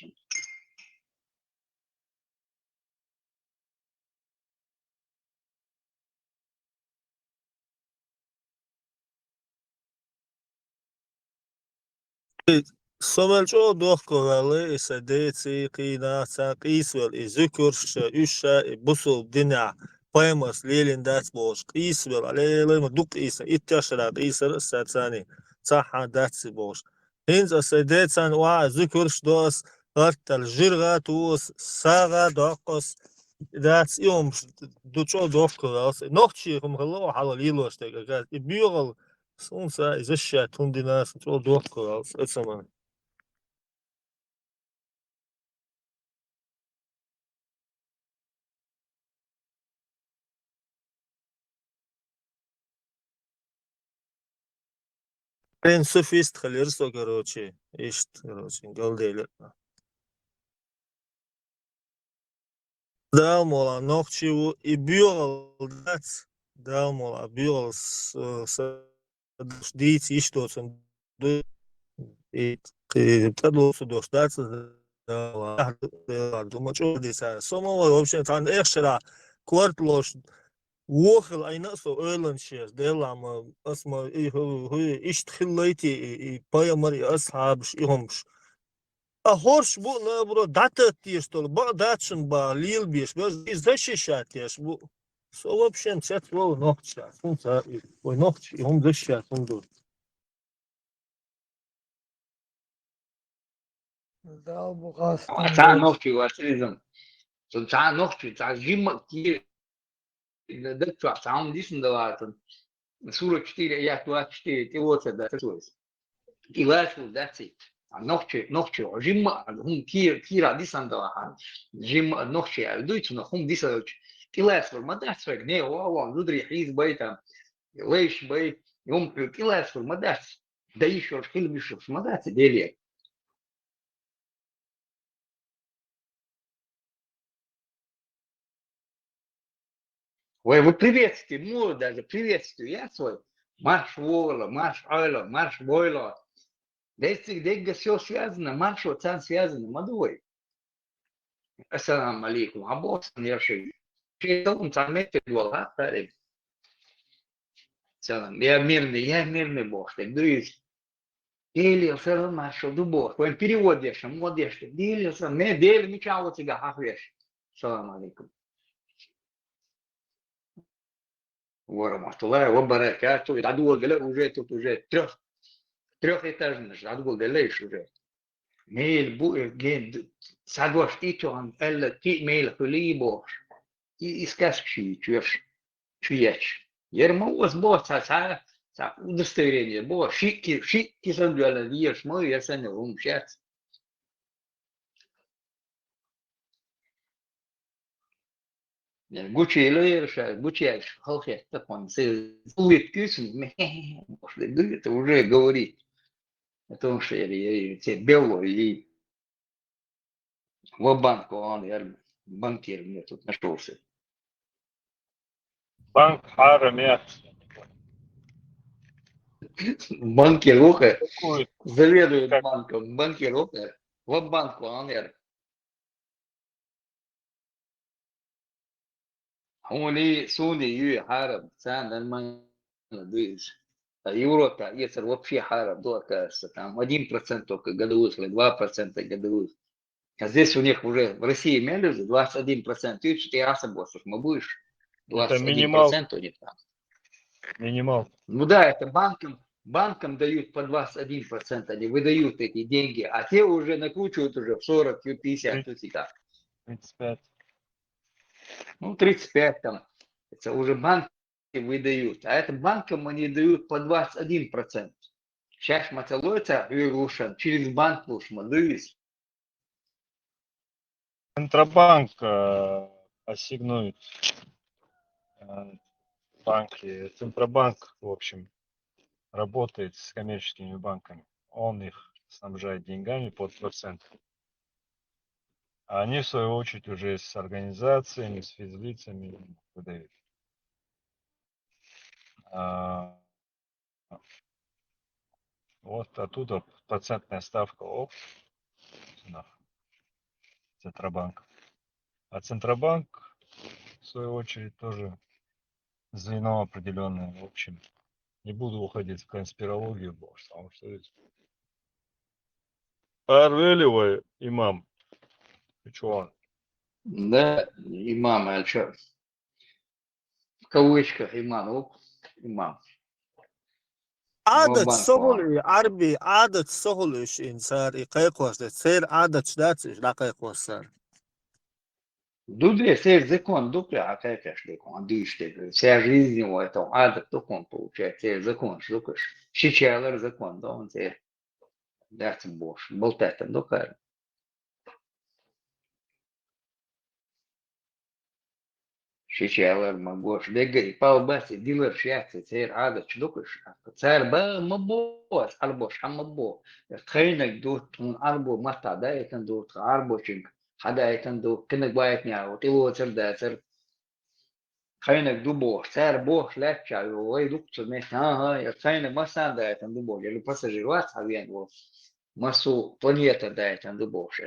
سومالجو دوخ كوالي إساديتي قينا ساقيسول إزوكرش إشا بوسو بدنيا قيمس ليلين دات بوش قيسول عليه لما دوك إيسا إتشرات إيسا ساتساني صحا داتسي بوش هنز أساديتان وا زوكرش دوس غرت الجرغة توس ساغا دوقس داتس يوم دوچو دوخ كوالس نوخشي خمخلو حالا ليلوش تيغا بيوغل سونسا إزشا تونديناس دوچو دوخ كوالس إتسامان Софист халерсо, короче, галдели. Дал мола ногчиву и бюрал дац, дал мола бюрал с дить и что там и предложил дождаться, думаю, что здесь самого вообще там экшера кварт лош. ووخل أي نقصه إيرلان شيء دلهم اسمه إيه هو إيش تخليتي بايا مري أصحابش إيهمش أهورش بو نبرو داتا تيشتول با داتشن با ليل بيش بس إزاي شات يش بو سو وبشن شات لو نوختش سونسا ونوختش إيهم زشات سندو دال بقاس تعال نوختي واتريزم تعال نوختي تعال جيم كتير دكتور تعاون ديشن دواتن سورة 4 آيات 4 تيوت ده تسويس إلاشو داتسيت نوختي جيم هم كير ديسن دواتن جيم نوختي دويتنا هم ديسلوش إلاشو ما داتس غني واو ندري حيز بيتا ليش بي يوم إلاشو ما داتس دايشو خيل بيشوف ما داتس ديلي Вы приветствуете, даже приветствую я свой. Марш вола, марш ойла, марш бойла. Где все связано, марш отцам связано, мадой. Ассаламу алейкум. Абос не шей. Шейтон самете дуала, парень. Салам. Я мирный Бог. Так дуюсь. Или салам марш ду Бог. Вы переводишь, модешь. Или салам. Не дели ничего тебя хахвеш. Салам алейкум. ورحمة الله وبركاته. العدو قال уже тут уже трехэтажный, العدو قال ليش уже. ميل بو جد سادوش تيتون ألا تي ميل خليبوش искаскши чуешь чуяч. Ермо сбо са удостоверение бо шики сандуала веш мой я сане умшат. Гучи леша, гучи халхе такой се ует кюсен может это уже говорит о том, что я те бело и в банку он я банкир мне тут нашелся. Банк Харамет. Банкир Оха Такой, заведует как банком, банкир Оха в банку он я. هوني سوني يو حارب سان المانيا دويز Европа, если вообще حارب до кажется, там 1% только годовых или 2% годовых. А здесь у них уже в России имели уже 21%. Ты что ты особо мы будешь это минимал. 21% у них там. Минимал. Ну да, это банкам дают по 21%, они выдают эти деньги, а те уже накручивают уже в 40, 50, 35. Ну, 35 там. Это уже банки выдают. А это банкам они дают по 21%. Сейчас маталоится вирушен через банк уж мадуис. Центробанк ассигнует банки. Центробанк, в общем, работает с коммерческими банками. Он их снабжает деньгами под процент. А они, в свою очередь, уже с организациями, с физлицами выдают. Вот оттуда процентная ставка Центробанка. А Центробанк, в свою очередь, тоже звено определенное. В общем, не буду уходить в конспирологию, потому что здесь Орвелевый имам. И что он? Да, имам, а что? В кавычках имам, имам. عادة شغل عربي عادة شغلش إنسان يقيقوش سير عادة شداتش لا قيقوش Дудле, сэр, закон, дупля, а как закон, дышите, вся жизнь его, это адок, закон получается, сэр, закон, штукаш, щичалер закон, да, он сэр, даться бош, болтать там, докар. Щичалер, магош, бегай, палбаси, дилер, шяцы, сэр, адок, штукаш, сэр, ба, мабос, арбош, хамабо, тхейнак дут, он арбо, мата, да, это дут, арбочинг, хада, это дут, кенек байт няу, тило, сэр, да, сэр, خاينك دوبوش سعر بوش لا تشاي وي دكتور مش ها يا خاينك ما سان دايت دوبوش اللي باساجيرات حاليا و مسو بنيتا دايت دوبوش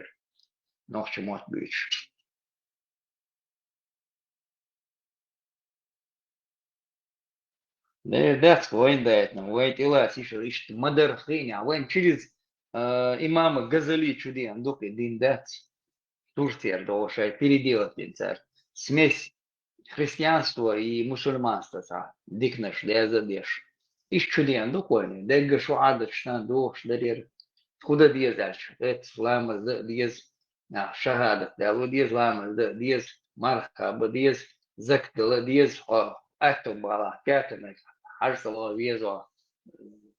نوش موت بيش ده وين دايتنا وين تلا سيشو إيش مدر خيني وين через имама Газали чуди андук дин дат Турция доша переделать царь смесь христианство и мусульманство са дикнеш лезадеш иш чуден докольни дега шо адат штан дош дерер худа диезаш эт лама диез на шахада да диез лама диез марха диез зактла диез ато бала катана арсала везо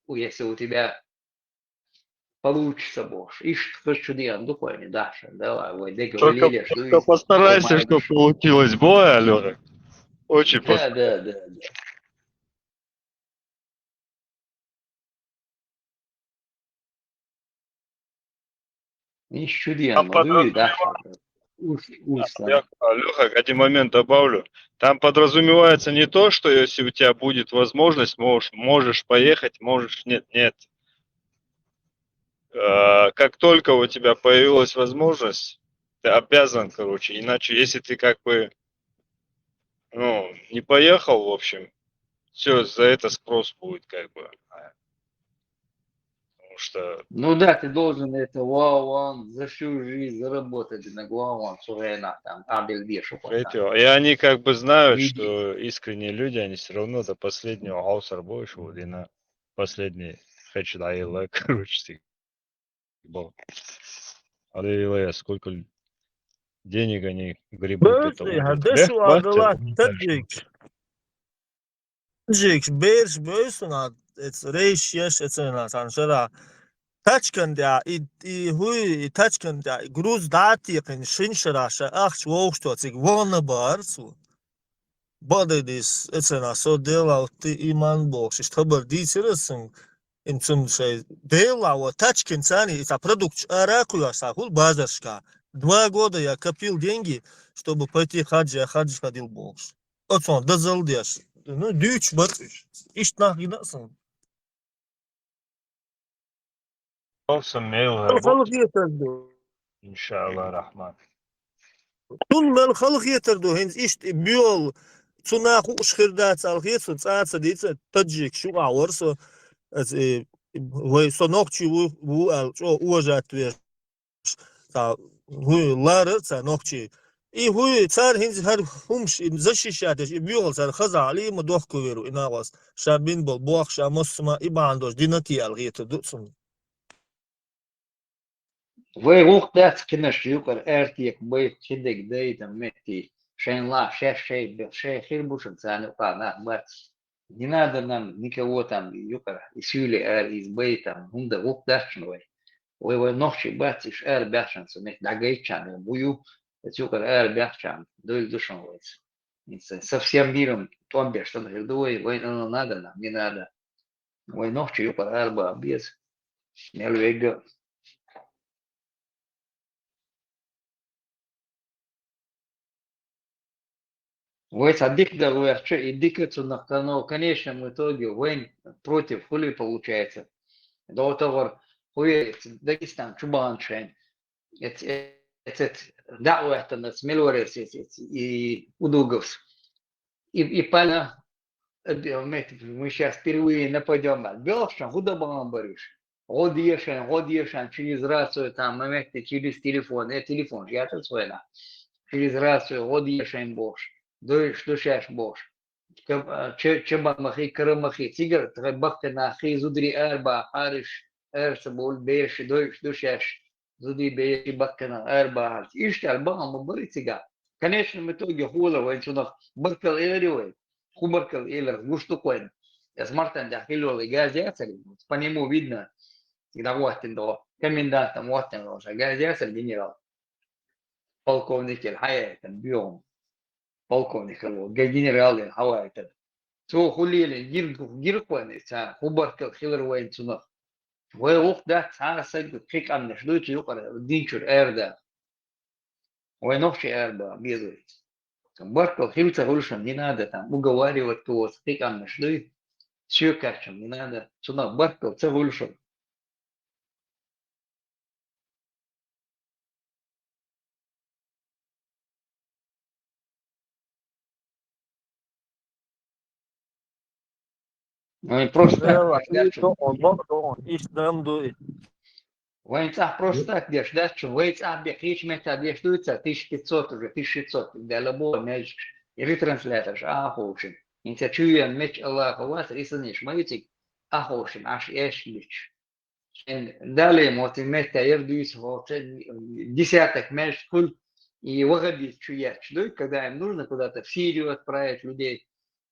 если у тебя получится бош иш чуден докольни даша давай ой дега валили Только постарайся, чтобы получилось. Бой, Алёна. Очень постарайся. Да. Леха, один момент добавлю. Там подразумевается не то, что если у тебя будет возможность, можешь поехать, можешь нет. Как только у тебя появилась возможность, ты обязан, короче, иначе если ты как бы не поехал, в общем, все, за это спрос будет как бы. что Ну да, ты должен это вау за всю жизнь заработать на главу Сурена, там, Абель Вешу. и они как бы знают, Види. что искренние люди, они все равно до последнего гаусар больше, вот, и на последний хедшдайла, короче, был. А сколько денег они гребут для того, Hadeshu adalat tadjik. Tadjik bears bösunat it's reish yes it's an sanshara. Tachkan da I hui tachkan da gruz dati kin shinshara sha ach wochtot sig wona bar so. Bode this it's an so dela iman box is tabar disirsin in zum şey dela wa tachkin sani it's a produkt arakuya sa hul bazarshka. 2 года я копил деньги, чтобы пойти хадж ходил бокс. Вот он, дозалдеш. Ну, дюч, батыш. Ишт нахидасан. Olsun mail الخلق يتردو. inşallah rahman. Tun mel خلق يتردو هنز اشت بيول تناخو اشخردات الخيص تساعد ديتا تجيك شو عورسو وي نوكتشي وو уважать веш. Хуй ларца нокчи. И хуй цар хинз хар хумш им защищать, и бьёл цар хазали ему дохку веру и на вас. Шабин был бог шамосма и бандош динати алгиет дутсум. Вы ухдат кинеш юкар эртик бой чидек дейтам метти. Шейн ла шей хирбушен цану на бат. Не надо нам никого там юкар исюли из бейтам. Хунда ухдашной. Вы ночи батиш бяшан сумет дагайчан бую. Юкар бяшан дой душан войц. Со всем миром томбе что нахердуй, вы надо нам, не надо. Вы ночи юкар ба без. Нелвега. Вы садик да вы индикацию на канал, в конечном итоге войн против хули получается. До того хуй Дагестан чубаншен. Это да это нас мелорес и удуговс. И пана мы сейчас впервые нападем на Белшан, куда вам борешь? Годишан через рацию там моменты через телефон, телефон, я тут свой через рацию годишан бош. Дойш душаш бош. Чемба махи карамахи тигр требахте на хи зудри арба ариш эрсабул беш дойш душаш зудри беш бакна арба ишт арба мабритига. В конечном итоге хула вайчунах баркал элеривай. Хубаркал элер гуштукоин. Я смартан да хилол газяцали. По нему видно, когда вотин до комендантом вотин роша газяцали генерал. Полковник Хая там биом. Полковник генерал Хавай. So хулили гиркваны са хубаркал хилервайн цунах. Вы ухда цара сагу фик амна шдуйчу юкара динчур эрда. Вы нохши эрда безуй. Баркал хилца хулшан не надо там уговаривать кого фик амна шдуй. Все качем не надо. Цунах баркал ца хулшан. Ну и просто Войнцах просто так дешь, да, что войнцах бехич мета дешь дуется 1500 уже 1600, да лабо мяч и ретранслятор, ахошин. Инициативен мяч Аллах у вас рисунешь маютик, ахошин, аш эшлич. Далее вот мета ердуис вот десяток мяч куль и вагабит чуяч, да, когда им нужно куда-то в Сирию отправить людей.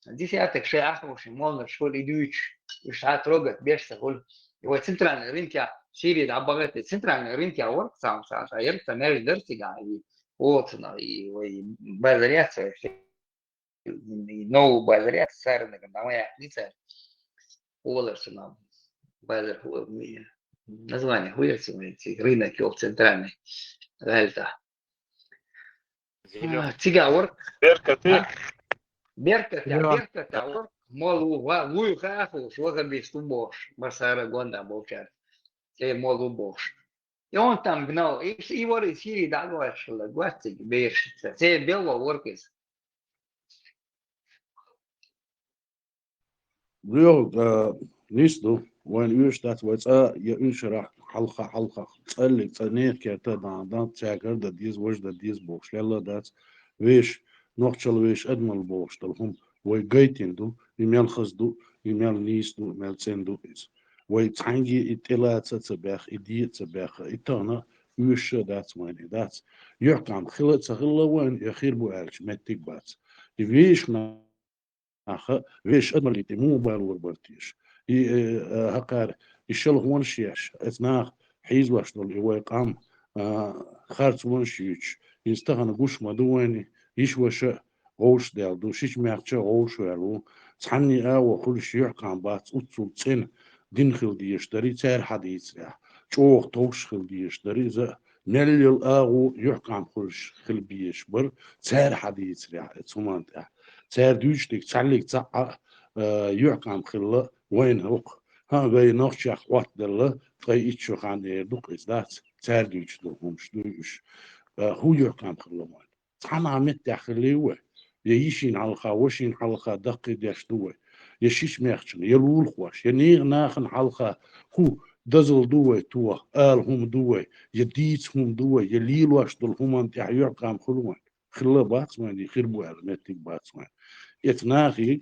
Десяток шей ахошин, можно что ли дюч, и шат рогат бешься куль. И вот центральный рынок Сирии, да, богатый центральный рынок, а вот сам ерца мяч дерсига и вот и базаряться, и новую базаряться, сарны, когда моя лица, олерсы нам базар, название хуерцы, рынок его центральный, гальта. Цигаур. Берката, молу, вую хаху, швагами стубош, басара гонда молчат. Молу бош. И он там гнал, и вот из Сирии дагвашила, гвастик, бешится. Це бело воркис. Yok, nisto, وين يشتات ويتا يشرح حلقة تسألك تنير كرتا دان تاكر دا ديز وش دا ديز بوش يلا دات ويش نوخشل ويش أدمل بوش دلهم ويجيتين دو يميل خزدو يميل نيس دو يميل تسين دو إز ويتعنجي إتلا تتباخ إدي تباخ إتانا ويش دات وين دات يحكم خلت خلا وين يخير بو أرش متك بات يفيش ناخا ويش أدمل يتمو بالوربرتيش هقار الشل هون شيش اثناء حيز واشتول يوقام خارج وون شيش يستغن قوش مدواني يشوش غوش ديال دو شيش ميخشة غوش ويرو تحني وكل شيء كان بات أتصل تين دين خل ديشتري تار حديث رح شوخ توش خل ديشتري ز نليل يحكم كلش خل بيش بر تار حديث رح اتسمان تار دوشتك تعليق تاع يحكم خل وين هوق ها جاي نخشى وقت دلله تغي إتشو خان يردوق إزدات تاردوش دلهم شدوش هو يحكم خلوان تحنا عمت داخلي هو يشين على وشين حلقة دقي داشتوه يشيش ميخشن يلول خوش ينيغ ناخن حلقة هو دزل دوه توه هم دوه يديت هم دوه يليل واش دلهم انت يحكم خلوان خلا باتسمان يخربوا على متك باتسمان يتناخي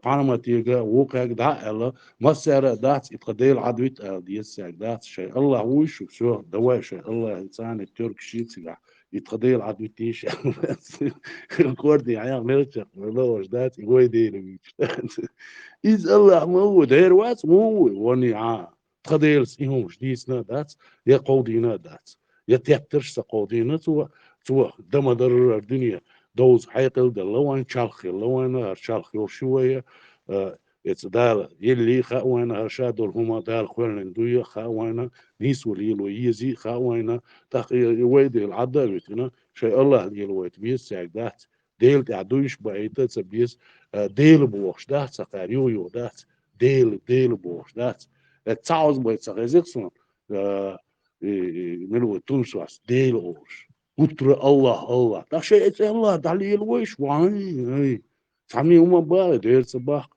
بانماتيجا ووكاك دا الا مسيرة دات اتقديل عدويت ديساك دات شيء الله ويشو شو دواء شيء الله انسان الترك شيتسا يتقديل عدويتيش الكوردي عيال ملتشق ولوش دات يقوي ديلي إز الله مو دير وات مو وني تقديل سيهوش ديسنا دات يا قودينا دات يتيترش سقودينا تو دمدر الدنيا دوز حيقل دلوان شالخي لوان هرشالخي وشوية اتدال يلي خاوانا هرشادول هما دال خوالن دوية خاوانا نيس وليلو يزي خاوانا تاقي ويدي العداويتنا شيء الله يلويت بيس ساعدات ديل تعدوش بعيدة تبيس ديل بوش دات سقاريو يو دات ديل بوش دات تعوز بيت سقيزيقسون ملو تونسواس ديل اوش قطر الله ده شيء الله دليل ويش وعي تعمي هما بقى دير صباح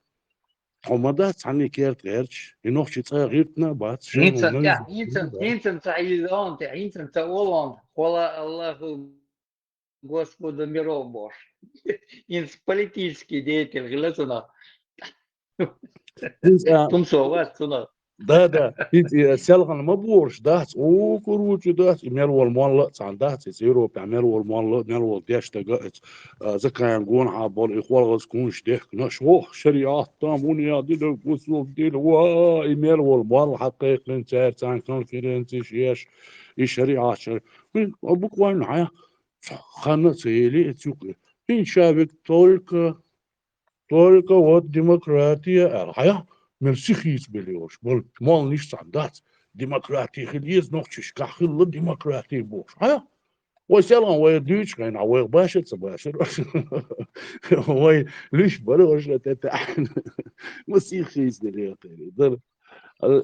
هما ده تعمي كيرت غيرش ينوخ شيء غيرتنا بات شنو Инцем цаизон, инцем цаолон, хола Аллаху Господа миров Бож. Инц политический деятель, глазуна. Тумсова, суна. ده سالغن ما بورش دات او كروج دات ميل والمال تاع دات زيرو بيعمل والمال ميل والديش تقعد زكان قون عبال اخوال غسكونش ديك نشوح شريعات تامونيا ديل وصول ديل وا ايميل والمال حقيقي انت تاع كونفيرنس شيش الشريعات من ابوك وين معايا خانه سيلي تشوك ان شابك تولك والديمقراطيه الحياه مرسيخيس بليوش بل مال نيش عندات ديمقراطي خليز نوخش كحل الديمقراطي بوش ها وسلام ويدوش كان عويل باشر تباشر وي ليش بلوش تتعن مسيخيس دليل دل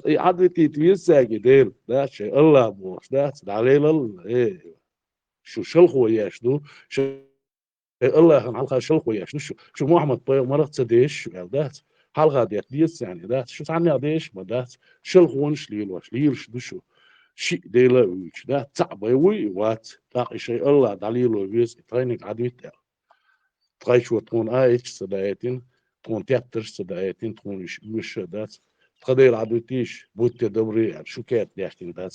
عدتي تيساقي ديل ده شيء الله بوش ده عليه الله ايه شو شلخو ياش دو الله كان حلقه شلخو ياش شو محمد طيب مرت سديش قال ده حلقة ديت يعني ده شو تعني ديش ما ده شل هونش ليلوش ليلش دشو شيء ديلا ويش ده تعبي وي وات تاقي شيء الله دليلو بيس ترينك عدويت تغيش وتكون ايش صدايتين تكون تياترش صدايتين تكون وش ده تقدر عدويتيش بوت دبري شو كات ديشتين ده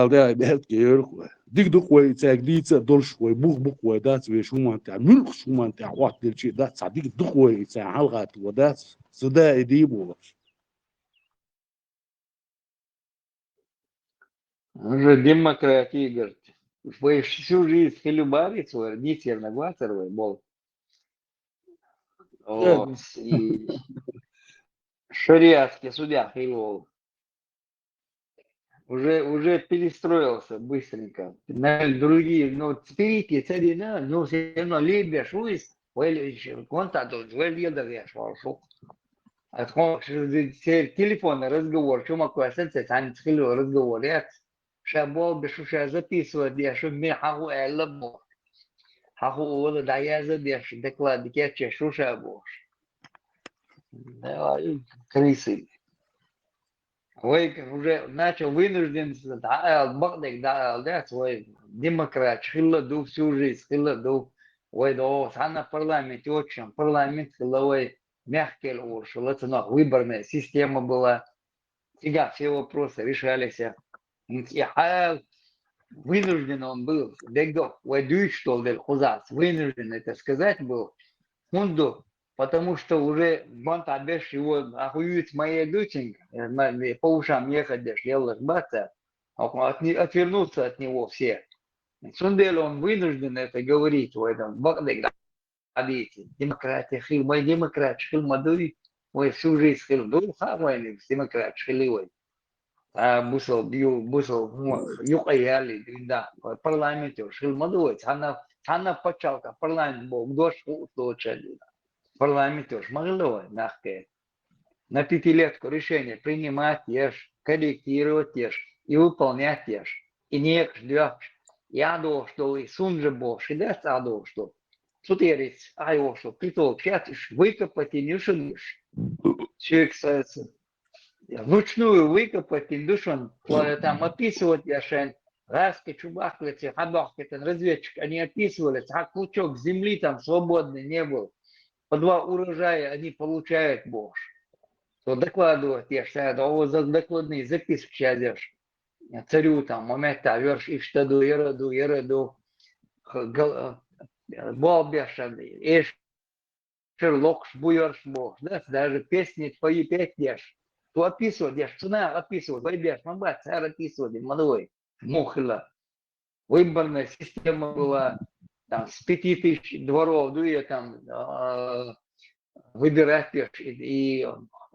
ده بهت كيرك ديك دوك وي تاك دي تدولش وي بوخ وي دات وي شو ما انت ملك شو ما انت واحد ديال شي دات صديق دوك وي تاع حلقات ودات صدا يديبو Уже демократия, говорит. Вы всю жизнь хилюбарец, не терногватер, был. И шариатский судья хилюл. Уже перестроился быстренько. На другие, ну, спирики, царина, ну, все равно либо шуис, или контакт, либо я шел. А телефонный разговор, что могу оставить, они тхилю разговорят. شابو بشوشة زبيسوا دي شو مي حقو علبو حقو أول دعيا زدي شو دكلا دكيت شو شابو крысы. Ой, уже начал вынужден багдик да свой демократ, хилладу всю жизнь, хилладу. Ой, да, sana парламент очень, парламент хиловой мягкий уж, выборная система была. Всегда все вопросы решались. И вынужден он был, вынужден это сказать был, фонду, потому что уже бант обещ его охуеть моя доченька, по ушам ехать, делать баца, отвернуться от него все. Сундель он вынужден это говорить в этом демократия, хил, мой демократ, хил мадуй, мой всю жизнь хил, хавайный демократ, хилевой. Бусел юкаяли, да, парламент шил мадуй, она почалка, парламент был, дождь учили. Парламент уж могло нахке на пятилетку решение принимать ешь, корректировать ешь и выполнять ешь. И не ждешь. Я думал, что и сунже больше, да, я думал, что тут есть, а его что, притол, пятишь, выкопать и не шумишь. Человек вручную выкопать и душу, там описывать ешь, Раски, чубахлицы, хабахки, разведчик, они описывались, а клочок земли там свободный не был. По 2 урожая они получают больше. То докладывать, я считаю, за докладные записки сейчас царю там, момента, верш, и штаду, ераду, балбешан, ишь, шерлокш, буерш, бог, да, даже песни твои петь ешь. То описывать, ешь, цена описывать, байбеш, мамбат, царь описывать, молодой, мухила. Выборная система была, там, с 5000 дворов, дуя там, выбирать и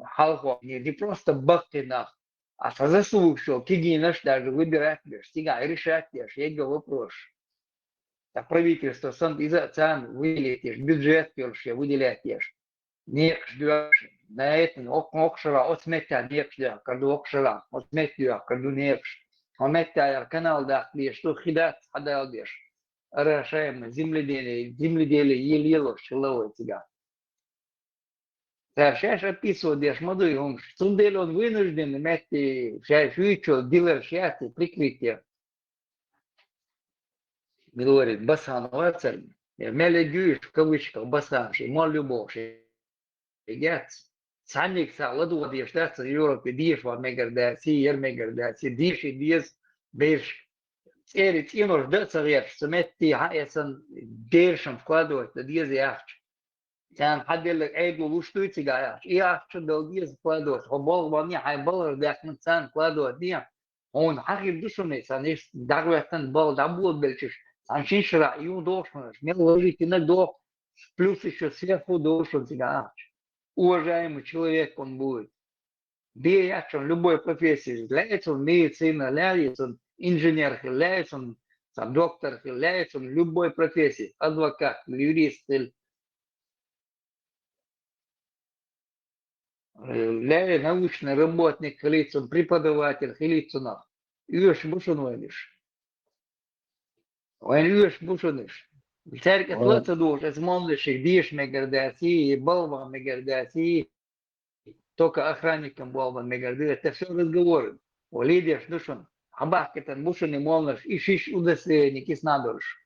халку не просто бахтинах, а со заслугшего кигинаш даже выбирать стига и решать я вопрос. Так правительство цан вылетишь, бюджет выделять не ждешь. На этом окшара отметя не ждешь, когда окшара отметя, когда не ждешь. Отметя канал да что хидат хадалдешь. Решаем земледелие еле шиловой тига. Сейчас описывает, смотри, он сундель он вынужден иметь дилер счастья, прикрытие. Говорит, басан, вацель, меледюш, в кавычках, басан, мол любовь, идет. Самик саладу одеждаться в Европе, диш в Мегардаси, Ермегардаси, диш и диш, беш. Эрит, ино ждется речь, суметти, хаэсан, дершем вкладывать, да диш и ахч. كان حد يقول لك عيب وشتوي تجاه إيه أحسن دولية كلادوت هبال واني حيبال رداك من سان كلادوت ديا هون حقي بدوشني سانيش دعوة تن بال دعوة بلشش سانشين شرع يو دوشنش مين ложи تنا до плюс еще сверху дошен тигах уважаемый человек он будет деятель любой профессии является он медицина является он инженер является он доктор является он любой профессии адвокат юрист لا научный работник, лицом преподаватель, лицом. Юж бушунуэлиш. Он юж бушуниш. Церковь лоца душ, это молодышек, диш мегардаси, балва мегардаси, только охранником балва мегардаси. Это все разговоры. О лидерш душун. Абах это бушуни молодыш, и шиш удостоверник, и снадорш.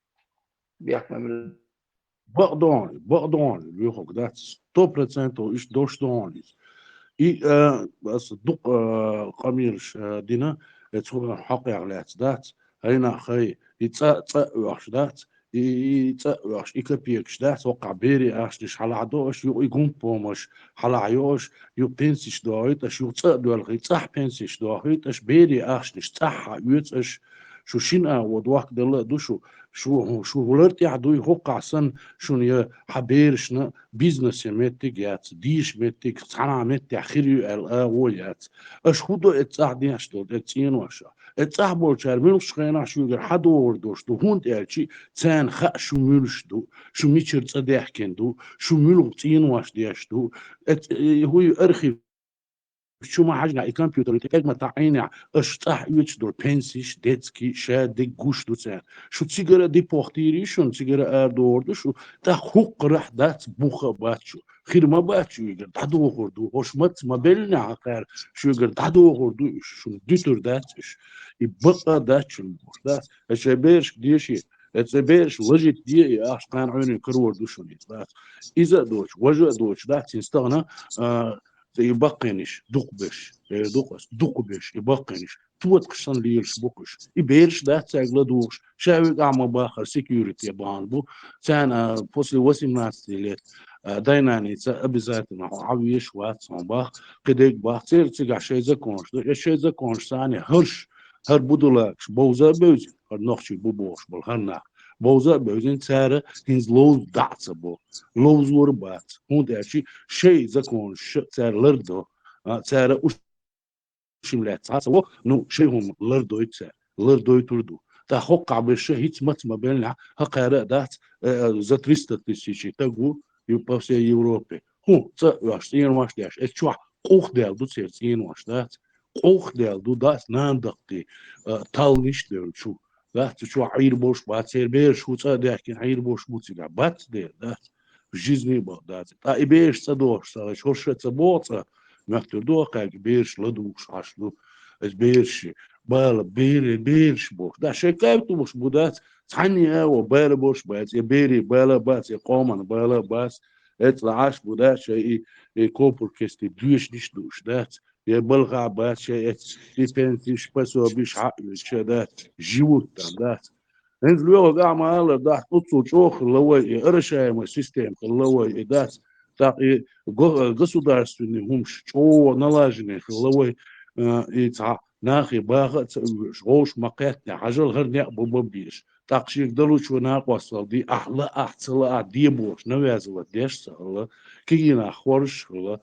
Bordon, Luhok, that's 100% is doorstones. بس دق قميرش دينا تقول حقي على ذات هنا خي يتصاوش ذات يتصاوش يكبيكش ذات وقع بيري أشتش حلا عدوش يقوم بومش حلا عيوش يبنسش دايت أش يتصاو الخي صح بنسش دايت أش بيري أشتش صح يتش شو شينا ودواك دل دوشو شو ولرت يعدوي هوقع سن شون حبيرشنا بيزنس يمتك يات ديش متك صنع مت اخير الاوليات اش خدو اتصاحدي اشتو اتين واشا اتصاحبو شار من شخينا شو يقر حدو وردوش دو هوند الشي تان خ شو ملش دو شو ميتشر تصدح كندو شو ملو تين واش ديشتو هو ارخي شو ما حاجنا الكمبيوتر تكما تعيني اشطح يتشدور بنسيش ديتسكي شاد جوش دوتسان شو تيجرا ديبورتيري شو تيجرا اردور شو تا حق راح دات بوخا باتشو خير ما بات شو يقدر دادو خردو هوش مت ما بيلنا عقار شو يقدر دادو خردو شو ديتور داتش يبقى داتش ده الشبيرش ديشي الشبيرش وجد دي أشقان عيني كرور دوشوني ده إذا دوش وجه دوش ده تستغنى يبقينش دوقبش دوقبش يبقينش توت قشن ليلش بوكش يبيرش ده تاغلا دوش شاوي عم باخر سيكيورتي بانبو كان после 18 лет дайнаница обязательно عويش وات صنباخ قديك باخ تيرتيغا شي زكونش ثاني هر بدولاكش بوزا بوزي هر نوخشي بوبوش بل هرنا بوزا بوزين تسارة هنز لوز دعصة بو لوز وربات هون داشي شي زكونش تسارة لردو تسارة وشملات تسارة نو شي هم لردو يتسارة لردو يتردو تا خوقع بالشي هيت مت ما بيننا هقارة دات زتريستا تسيشي تقو يبقى يوروبي هو واش واش داش اتشوا قوخ ديال دو سيرتين واش دات قوخ ديال دو داس ناندقتي تالنيش ديال شو دات شو عير بوش بات سير بير شو تصدق عير بوش بوتيغا بات ديال دات жизни با دات تا ايبيش صدوش شورش تصبوت مختر دوقا بيرش لدوش عشلو اس بيرش بالا بيرش بوش دا شكايتو بوش بودات ثانية وبالا بوش بات يبيري بالا بات يقومن بالا بات اتلعاش بودات شيء كوبر كستي دوش ديش دوش دات يبلغ بات شيء يبنتيش بسوا بيش عقل شدات جيوت دات انزل يوغ اعمال دات قصو شوخ اللوي ارشايم سيستم اللوي دات تاقي государственный همش شو نلاجني اللوي يتع ناخي باغ شغوش مقات عجل غير نقبو ببيش تاقشي يقدروا شو ناقوصل دي احلى احتلا دي بوش نوازل ديش سهل كينا خورش هلا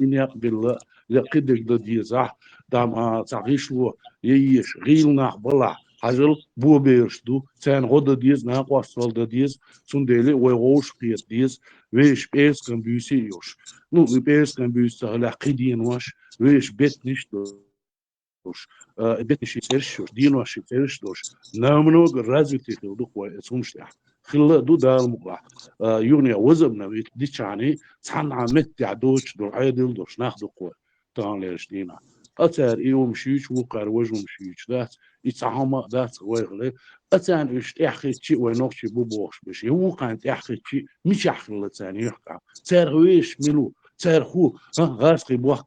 إني أقبل لقدك دي زح دام تعيشوا ييش غيلنا بلا حجل بو بيرشدو تان غدا ديز ناقوصل ديز سندلي ويغوش قيت ديز ويش بيس كان بيسي يوش نو بيس كان بيس هلا قدين واش ويش بيت نشتو بيتنشي سيرشوش دينو شي سيرشوش نامنو رازيتي خلدو كوي اسمش تاع خلا دو دار مقلا يونيا وزبنا بيت دي تشاني تحن عمت تعدوش دو عيدل دوش ناخذ كوي تان ليش دينا اتار ايو مشيش وقار وجو مشيش ذات يتعامى ذات ويغلي اتان ايش تحكي شي وينوخشي بوبوش باش هو كان تحكي شي مش يحكي ثاني يحكي تارويش ملو تارخو غاسقي بوقت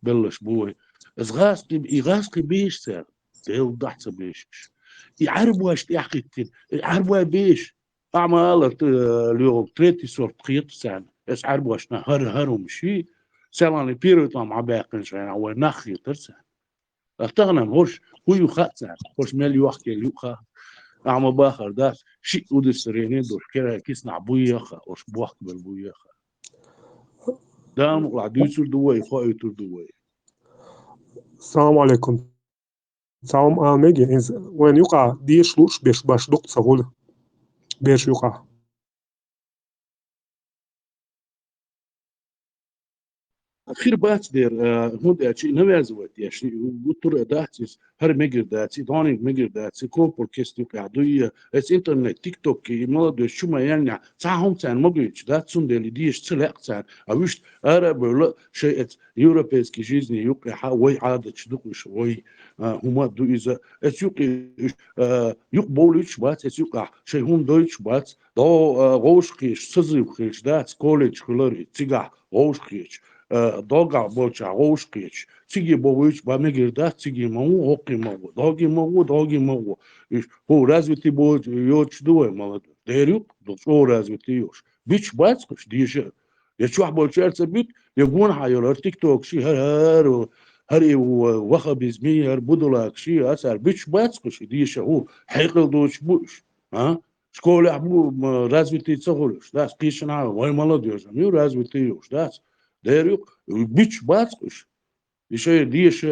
بلش بوي غاسقي بيش سار ديل ضحت بيش يعربوا اش يحكي يعربوا بيش اعمال اليوم تريتي صورت قيط سان اس عربوا اش هر ومشي سالاني بيرو طام عباقن شان او نخي ترسان اختغنم هوش هو يخاتسان هوش مال يوحكي اليوخا اعمى باخر داس شيء ودي سرينين دوش كيرا كيسنا بويخا وش بوحك بالبويخا دام وعديسور دوي خايتور دوي السلام عليكم. سلام آمگی از وين يقع ديش لوش بيش باش دق سهولة بيش يقع خير بات دير هون داتشي نوازوات ياشي وطر داتس هر ميجر داتسي دونينج ميجر داتسي كوبر كيستو قاعدوية اس انترنت تيك توك مالدو شو ما يعني تعهم تان مجيش داتسون ديلي ديش تسلق تان اوش ارابل شيء يوروبيسكي جيزني يوقع وي عادة شدقش وي هما دو إذا اس يوقع يقبولش بات اس يوقع شيء هم دويتش بات دو غوش قيش سزيو قيش داتس كوليج كلوري تيجا غوش قيش دوغا بوچا غوشقيش تيجي بويش باميغيردا تيجي مو هوقي مو دوغي مو هو развитый будет يوش دوي молод дерюк до развитый يوش بيش باتكش ديش يا شو بوچارت بيت يقون حير تيك توك شي هر وخا بزمي هر بدولاك شي اسر بيش باتكش ديش هو حيقل دوش بوش ها شكول حبو развитый цохолش داس قيشنا وي молод يوش ميو развитый يوش داس ديريو بيتش باتش يشي ديش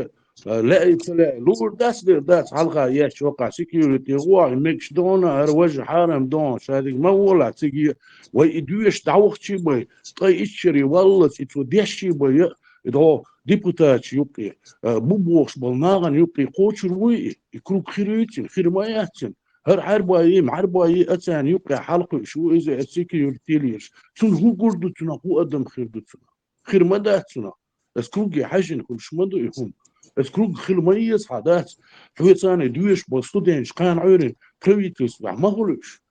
لا يطلع لور داس حلقه ياش وقع سكيورتي هو ميكش دونا هر وجه حرم دون شادي ما ولا تيجي ويدوش دعوخ شي باي طي اشري والله تيتو ديشي باي دو ديبوتات يبقي بوبوش بالناغن يبقي قوتش روي يكرو خيريتين خير ماياتين هر حرباي معرباي أتان يبقى حلقة شو إذا أتسيكي يرتيليش شو هو قردتنا هو أدم خيردتنا خير مداتنا اسكروج حاجن كل شو مدو يهم اسكروج خير ميز حدات حويتاني دويش بستودينش كان عيرين كريتيس ما هولش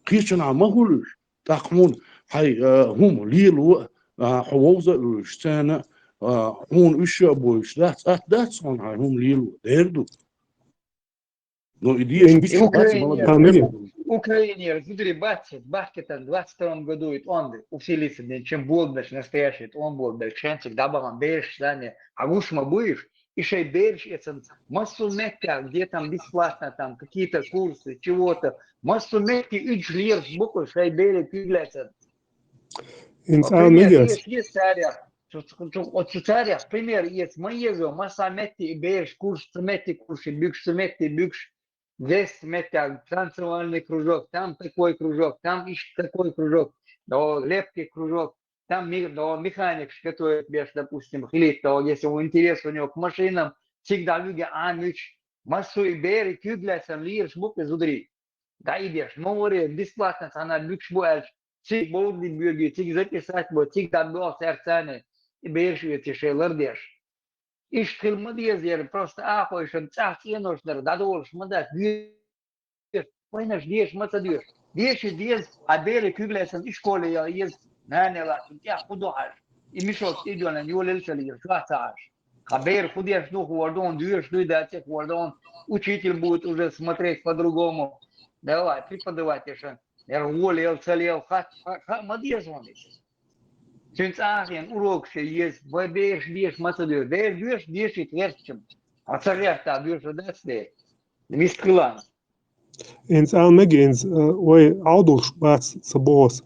كيشنا ما هولش تاقمون هاي هم ليلو حووزة الشتانة هون إشياء بويش that's on هاي هم ليلو ديردو Но идея Украине смотри, Бахтит в 22 году, он усилился, чем Болдаш настоящий, он был Бельченцик, Дабалан Берш, Дани, а Гушма будешь, и шей Берш, это массу метка, где там бесплатно, там какие-то курсы, чего-то, массу метки, и члер, буквы, шей Берш, пигляется. Например, есть царя, от царя, пример есть, мы ездим, масса метки, и Берш, курс, бюкш, здесь метя, танцевальный кружок, там такой кружок, там еще такой кружок, да, лепкий кружок, там да, механик, который, допустим, хлит, да, если у интерес у него к машинам, всегда люди, массу и бери, кюгляйся, лирш, буквы, зудри. Да, идешь, море, бесплатно, она бюкш буэль, цик боудли бюги, цик записать, цик добил сердцами, и берешь, и тише, лардеш. إيش المدير زير просто أخوي شن تحكي إنه شنر دادول شمدات ديش وينش ديش ما تديش ديش عبالي كيبلا سن إيش كولي يا يز ناني لا تنتيا خدوهاش يمشوا تيجونا يولل سلير شو هتعاش خبير خديش دوخ وردون ديش دويداتك وردون учитель будет уже смотреть по-другому давай преподавать еще я уволил целел мадьез он Sinds Arjen urokse jest, vai biež matadeur, biež it verčam. Atcerētā biež odestē. Viskilāns. Ins megins, vai auduš bāc sabos,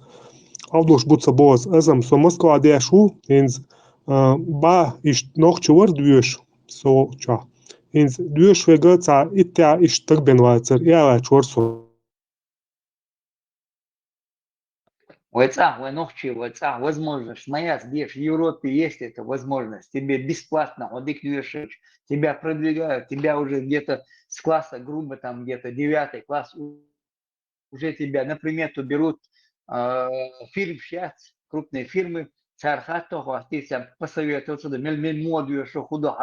auduš būt sabos, esam so Moskvā diešu, ins ba iš nokču var dviešu, so ča. Ins dviešu vegācā itā iš takbenvācer, jāvēč var so. Возможность. Моя здесь в Европе есть эта возможность. Тебе бесплатно отдыхаешь, тебя продвигают, тебя уже где-то с класса, грубо там где-то 9 класс, уже тебя, например, то берут фирм сейчас, крупные фирмы, цархатого, ты сам посоветовался, мельмодую, что худо,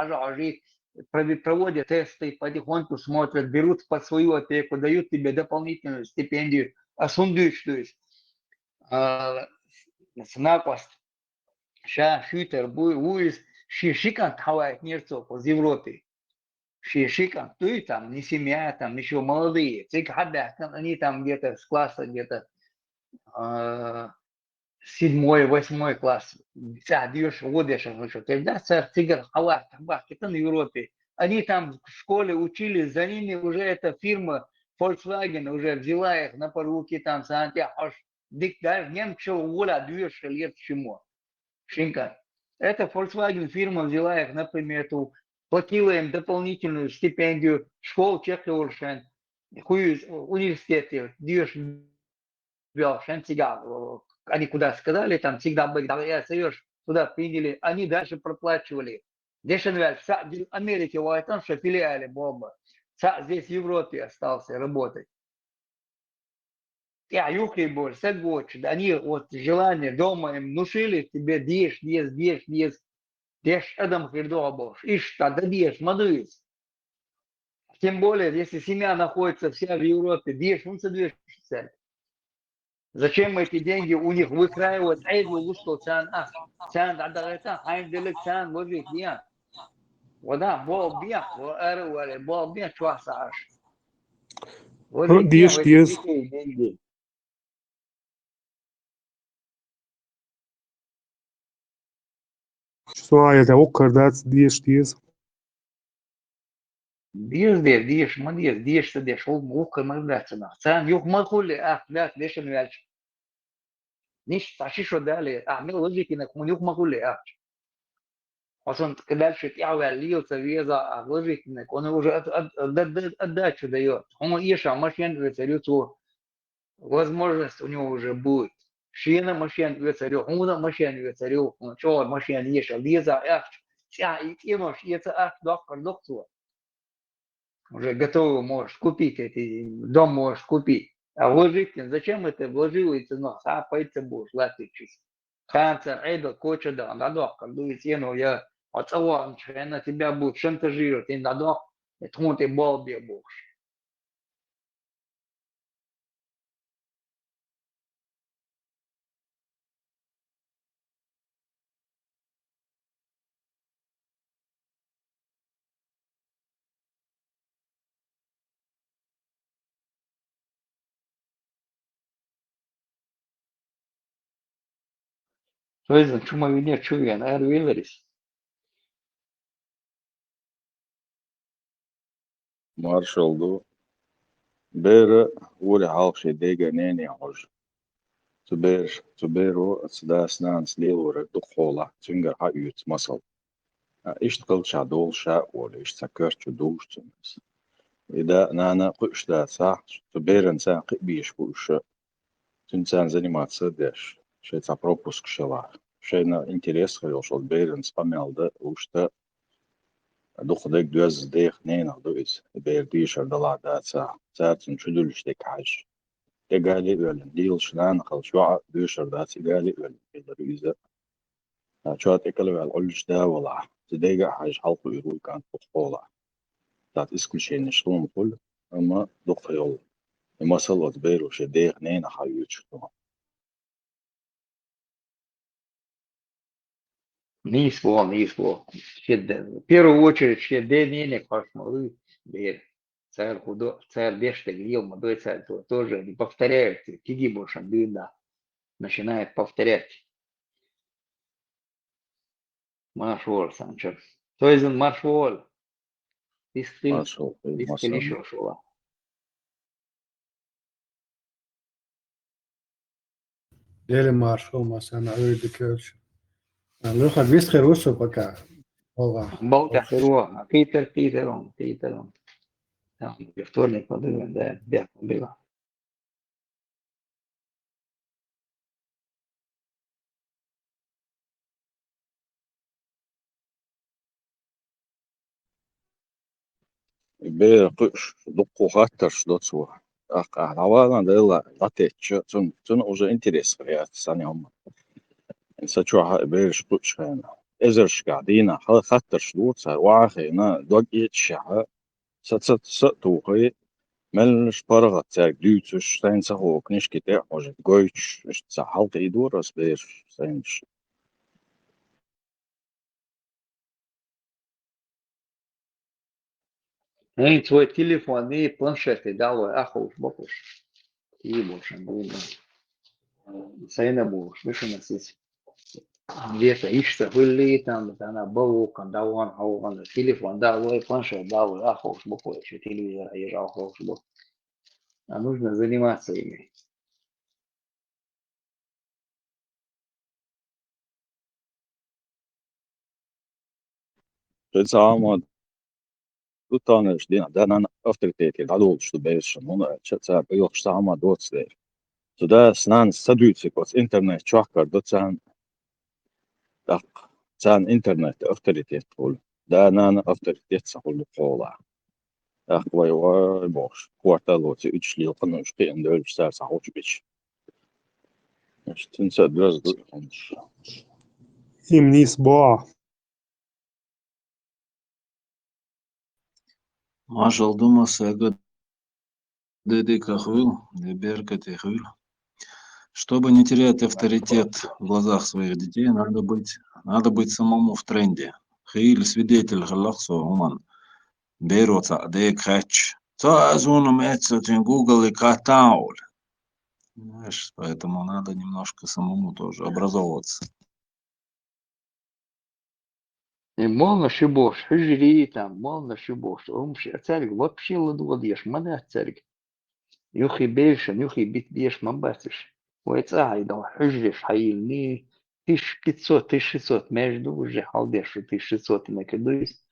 проводят тесты, потихоньку смотрят, берут под свою опеку, дают тебе дополнительную стипендию, асундуешь, то есть. Напасть. Ша шутер буис шишикан хавает нерцов из Европы. Шишикан, то и там не семья, там еще молодые. Цик хадда, они там где-то с класса где-то 7-8 класс. Даешь водишь, что тогда цигар хавает, это на Европе. Они там в школе учились, за ними уже эта фирма Volkswagen уже взяла их на поруки там Сантьяго. Даже немцы воля движется лет чему. Шинка. Эта Volkswagen фирма взяла их, например, платила им дополнительную стипендию, школ чехлоршен, университеты, движется, они куда сказали, там всегда бы, я союз, туда приняли, они дальше проплачивали. Дешевле, в Америке, в этом, что филиале бомба. Здесь в Европе остался работать. Я юхи был, они вот желание дома им внушили, тебе дешь, адам хирдобош, ишь, тогда дешь, мадуис. Тем более, если семья находится вся в Европе, дешь, он содержит. Зачем эти деньги у них выкраивают? Эй, вы ушел, цан, адалета, айнделек, цан, возик, нет. Вода, бол бья, бол бья, чуасаш. Дешь, деньги. Suāja tev ukardēts dieš. Dieš, man dieš, ukar man dēcinā. Cēn, jūk man huli, dēt, diešana vēlč. Niš, taši šo dēli, mil lăžikina, un jūk man huli, Он дальше лился веза, лăžikina, он уже отдачу дает. Он иша, машин царю, возможность у него уже будет. Шина машин царю, он машин царю, он что машин иша, веза, вся и кинош, это доктор. Уже готовый можешь купить, дом можешь купить. А вложить, зачем это вложил, и цена, пойти будешь, латычись. Ханцер, эйдо, коча, да, надо, когда я отцован, что на тебя будет шантажировать, и надо, это ты балбе будешь. То есть, чума вине чуян, виларис. Marshall Bere uri halkşe dega neni hoj. Tubero sdas nans lelore duchola tünger ha üt masal. İştkıl şadol şa ol işte körçü doğuştunuz. İda nana kuşta sa tuberen sa qbiş bu şu. Tünsen заниматься деш. Шеца пропуск шела. Шейна интерес хэл шол берен спамялда ушта духдек düz deh nena duis. Berdi şardala da sa. Saatın çüdülüştek haj. Egali ölen. Dil şnan khal şua büşer da egali ölen. Yılları yüze. Şuat ekali vel olüş da valla. Zidega haj halkı yürü kan tutkola. Tat isключение şlum kul. Ama dukta yol. Masal от беру ше deh nena hayüç. Низко. В первую очередь, все денег пошмалы, царь бешты грил, молодой царь тоже не повторяют, киги больше, да, начинает повторять. Маршвол, Санчо. То есть он маршвол. Marshall Искали шола. Дели маршал масана öldükör. Lucha vischer russo пока. Болта херуа, Питером. Там, во вторник подумаем, да, бяк было. Be kuş dukku hattır dotsua. Havadan da illa latech tun уже интерес ya sani هم. Saçua beş kuş kana. Ezerş قاعدين خاطر شلوت واخينا دوج يتشع ستوقي ملش برغت تاك دوتش سين سهو كنيش كتاع وجد جويتش مش تسحلت يدور بس بيش سينش Эй, твой телефон и планшеты, давай, ахуш, бокуш. И больше, Сайна будешь, выше на сети. Где-то ищется, были там, она балука, даван, хауан, телефон, давай, планшет, давай, ахуш, бокуш, телевизор, езжал, ахуш, бок. А нужно заниматься ими. قد ساعة tutanış dina dana авторитет дадол что беш ну чаца yok sama dots der so da snan sadütsik was internet çakar dotsan tak san internet авторитет ol da nana авторитет sahul qola tak vay boş kvartal 3 yıl qanış qiyam döl sar sahul biç işte biraz Им низ боа. Маршал думался, чтобы не терять авторитет в глазах своих детей, надо быть самому в тренде. Хиль свидетель халахсо уман. Берутся дек хач. Цазуном эцетин Google и катаул. Знаешь, поэтому надо немножко самому тоже образовываться. И можно шибош, хижри там, можно шибош. Царь вообще ладводешь, мана царь. Юхи бельшен, юхи бит беш мамбасиш. ويتصاعد حجرش حيلني 1500 1600 между уже халдешу 1600 накидусь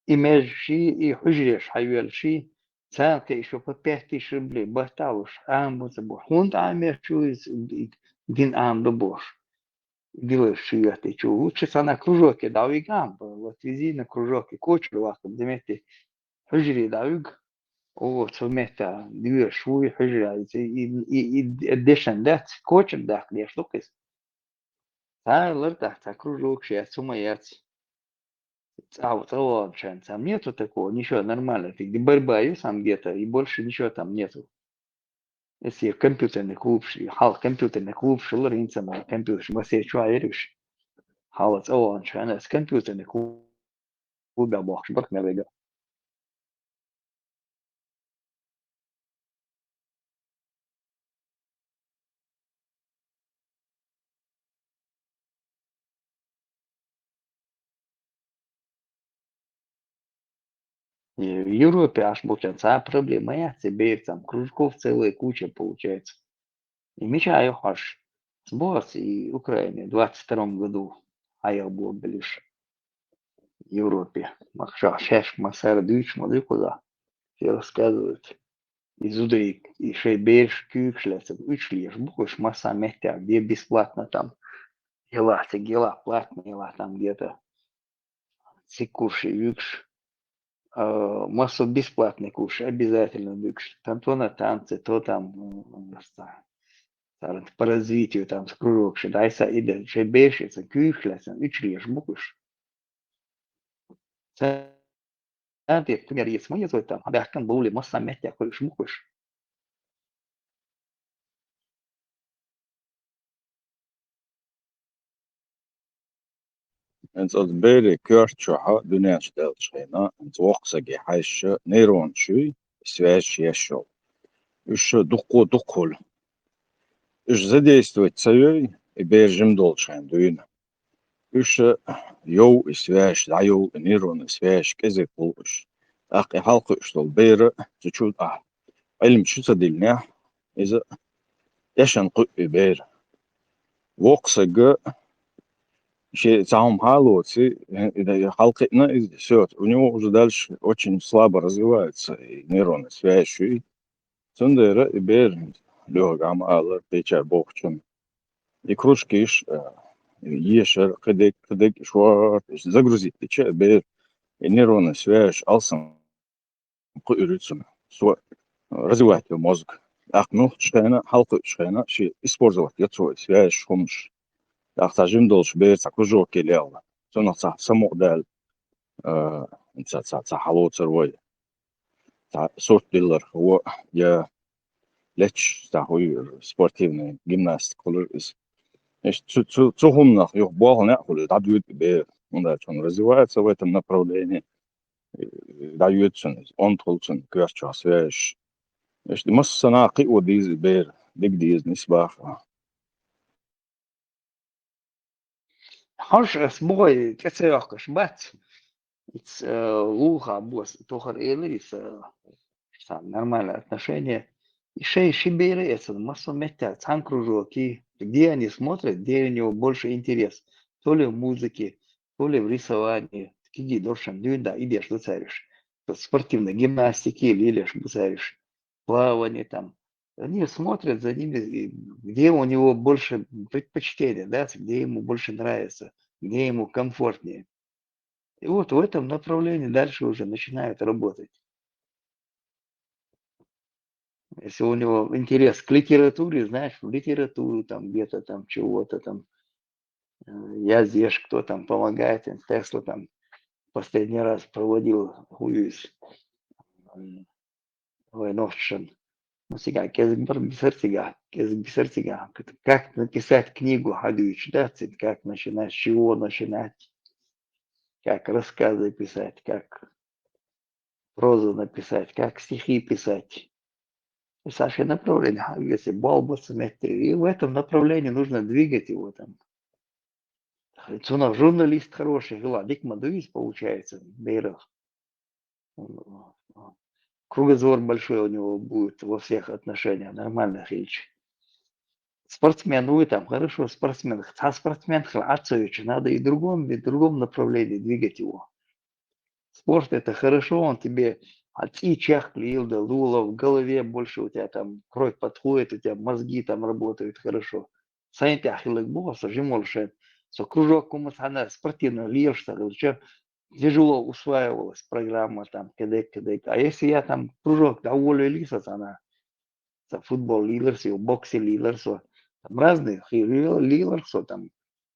и межши и حجرش حيولشي سانك еще по 5000 рублей басталуш амбуца бо хунд амешу дин амбо бош делаешь это что лучше на кружоке дал и гамбо вот вези на кружоке кочу лахом заметьте حجري داوج او سمعت ديو شوي حجري الدشن دات كوتش داك ليش لوكس تا لرتاح تكروجوك شيء سميات того вообще там нету такого, ничего нормально. Ты где борьба сам где-то, и больше ничего там нету. Если компьютерный клуб, хал компьютерный клуб, шилринца на компьютер, мы все чуаешь. Хал это он, что она с компьютерный клуб, да бог, бог не ведет. И в Европе аж получается проблема, я тебе там кружков целая куча получается. И мечаю аж сборс и Украине в 22 году, а я был ближе. В Европе. Махша, шеш, масар, дюч, куда. Все рассказывают. Из удрик, и шейбеш, кюкшлес, учлишь, бухаешь, масса мехтя, где бесплатно там. Гела, платно, гела там где-то. Секуши, юкш. Массу бесплатный куш, обязательно юкш. Там то на танцы, то там, по развитию там с кружок, дайса иде, шейбеш, кюкшлес, учлишь, бухаешь. Nanti punya dia semuanya soitam. Bahkan boleh masa mehti aku шмукаш. انت بيري كيرت شوحة دنيا شدال شخينا انت وقسقي حيش نيرون شوي سواش يشو اش دقول اش زديستوي تسوي بير جمدول شخين دوينا اش يو سواش دعيو نيرون سواش كذا قوش اقي حلقة اشتول بير تشود علم شو تدلنا اذا يشن قو بير وقسقي شيء تعاون حالوتي إذا حلقتنا إذا سوت у него уже дальше очень слабо развивается нейронная связь и цундера и бер лёгам алла печа бокчун и кружкиш ешер кадек швар загрузить печа бер нейронная связь алсам куирицун развивать мозг ахну шкайна халкы шкайна ши использовать яцой связь шумш تحتاجين دولش بيت كوجو كيليالا سنة سمو دال انت حلوت سروي صوت ديلر هو يا لتش هو спортивный гимнаст колор из цухумнах их бог нахуй дают бе он развивается в этом направлении дают он толцен кверча свеж ايش مس سناقي وديز بير ديك ديز نسباخ Хаш сбой, кецеяхкаш, бац. It's луха босс, тохар элрис, нормальные отношения. И шибейры, это массу метя, цан кружоки, где они смотрят, где у него больше интерес. То ли в музыке, то ли в рисовании. Какие доршам дюнда, идешь, царишь. В спортивной гимнастике или царишь. Плавание там. Они смотрят за ними, где у него больше предпочтения, да, где ему больше нравится, где ему комфортнее. И вот в этом направлении дальше уже начинают работать. Если у него интерес к литературе, знаешь, в литературу там где-то там чего-то там, Язеш, кто там помогает, Тесла там последний раз проводил хуюсь, Войновшин. Ну, сега, как написать книгу Хадуич, да, как начинать, с чего начинать, как рассказы писать, как прозу написать, как стихи писать. Саша направление, если балбасометрия, и в этом направлении нужно двигать его там. Журналист хороший, Дик Мадуис получается, Бейров. Кругозор большой у него будет во всех отношениях, нормальных речь. Спортсмен, вы там, хорошо, спортсмен. А спортсмен Храцович, надо и в другом направлении двигать его. Спорт это хорошо, он тебе отцы чахли, дуло, в голове больше у тебя там кровь подходит, у тебя мозги там работают хорошо. Сайт ахилек босса, жимольше, со кружок кумасана спортивно льешься, лучше тяжело усваивалась программа там кедек. А если я там кружок довольно лисас, она футбол лилерс, боксе лилерс, там разные лилерс, там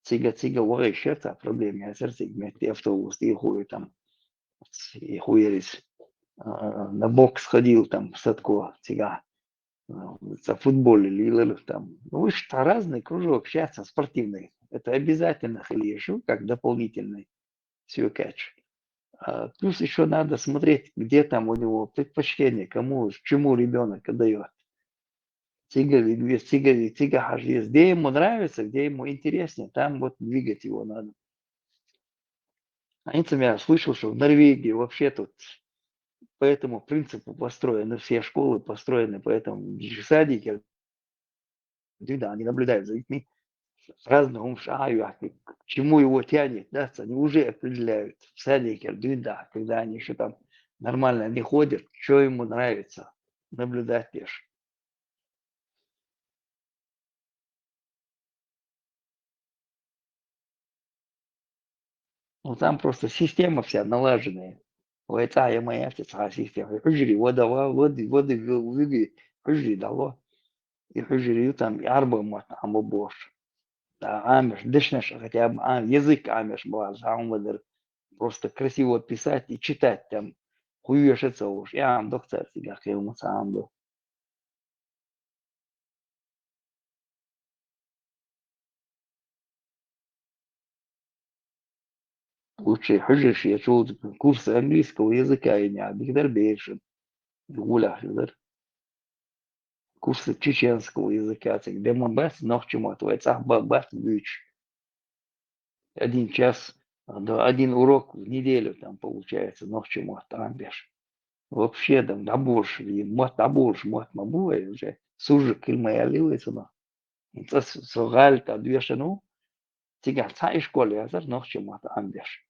цига ой счета проблемы, я сердце вместе автобус и хуй там и хуерис на бокс ходил там в садко цига за футбол лилер там. Ну, что разный кружок, сейчас спортивный. Это обязательно хлешу, как дополнительный сюкач. Плюс еще надо смотреть, где там у него предпочтение, чему ребенок отдает. Тига, где ему нравится, где ему интереснее, там вот двигать его надо. Я слышал, что в Норвегии вообще тут по этому принципу построены все школы, построены по этому садики. Да, они наблюдают за детьми, разному шаю, к чему его тянет, да, они уже определяют в садике, да, когда они еще там нормально не ходят, что ему нравится, наблюдать лишь. Ну там просто система вся налаженная. Это я моя система. Хужри, воды, хужри дало. И хужри там арба можно, амбо бош. Да, амеш, дышнеш, хотя бы язык амеш был, просто красиво писать и читать там. Хуешется уж. Я доктор себя хилму сам был. Лучше хужиш, я шел курсы английского языка, и не объектер бейшин. Гуля, курсы чеченского языка, где мы бас, но к чему то это бас бич. 1 час, 1 урок в неделю там получается, но к чему там беш. Вообще там наборш, мот мабуэ уже сужик или моя лилась она. Это согаль та двешену, тига цай школе, а но к чему там беш.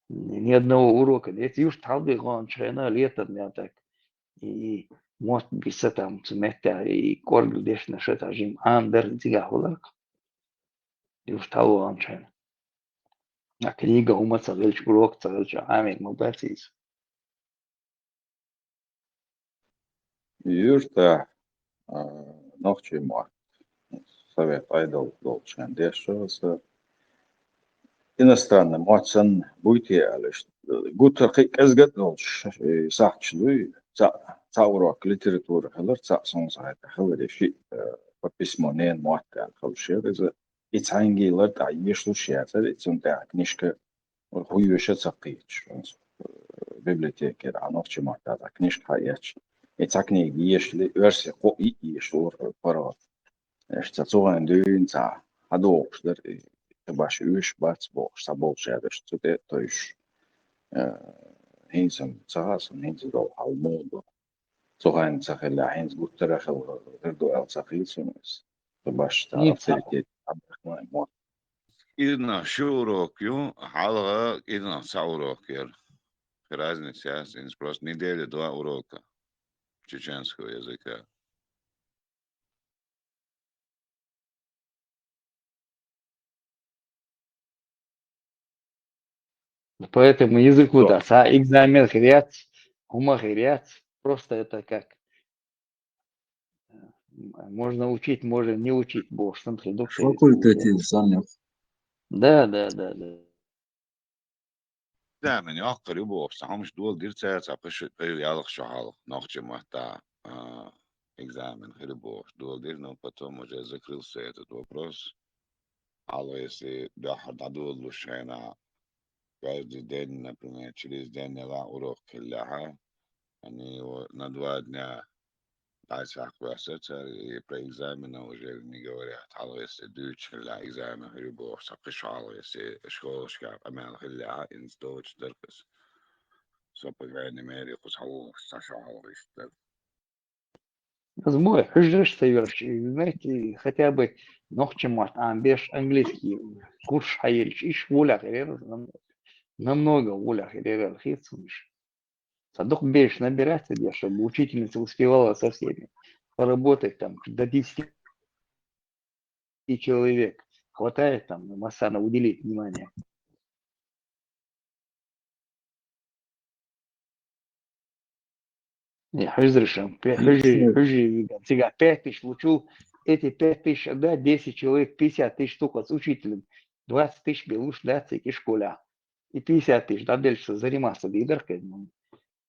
Ни одного урока. Это юж талды гон чена лето меня так. И может bisa там цемета и корг деш на шета жим андер тига холак. Юж талу гон чена. А книга ума цагельч урок цагельч амик мобасис. Юрта нохчи мо. Совет айдол долчен дешос. Иностранный моцен буйте алеш. Гутер кезгет долч сахчлуй цаурок литература хелер цасонсайт хелер ши по письмонен моттан хелшер из ицанги лат айешлу шиатер ицунта книжка хуюша цакич. Библиотеке анохчи моттан книжка яч. Ицакни ешли версия ко и ешур парат. Что цоан дюнца адокш дер baš už bats boks sabolšēders, tu te toiš hinsam tsahas un hins do almodo. Sohan tsahela hins guttera khel do el tsahilsunes. Tu baš ta autoritet abkhna mo. Idna shurokju, halga idna saurokjer. Разница есть просто неделю 2 урока чеченского языка. По этому языку, да, экзамен хряц, ума хряц, просто это как можно учить, можно не учить, бог сам доктор. Факультатив сам. Да. Да, من يعقل يبقى بصراحة مش دول دير ساعات عقش يالخ شحال نخش مهتا экзамен хребов. Дول дир, но потом уже закрылся этот вопрос. Але если дадут лучше каждый день, например, через день 2 урока ляха, они на 2 дня дать ахвасятся и про экзамены уже не говорят. Але если дуть ля экзамен хребов, сапешал, если школочка амел ля институт дыркас. So, по крайней мере, кусал сашал истер. Мой хужиш знаете, хотя бы нохчемат, беш английский курс хайрич, и швуля намного уля херер хитсумиш. Садок беш набираться, чтобы учительница успевала со всеми поработать там до 10 человек. хватает там Масана уделить внимание. Не, разрешим. Всегда 5 тысяч лучу. Эти 5 тысяч отдать, 10 человек, 50 тысяч только с учителем. 20 тысяч белуш дать и школя. И 50 тысяч, да, дальше заниматься бидеркой. Ну,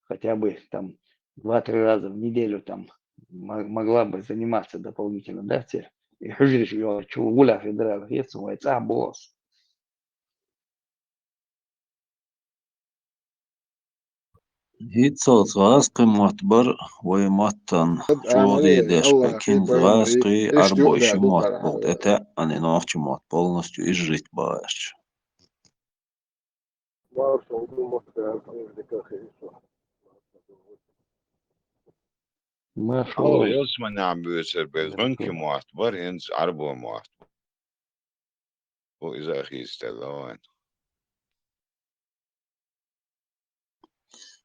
хотя бы там 2-3 раза в неделю там могла бы заниматься дополнительно, да, те. И хужриш ее, чего гуля федерал, это босс. هيتصوت غاسقي معتبر ويمتن جوغي ديش بكين غاسقي أربوشي معتبر إتا أني نوخش معتبر полностью изжить باش. ما شاء أو الله. يوسف نعم بيصير بيزنك معتبر هنز عربو معتبر. وإذا أخي استلوان.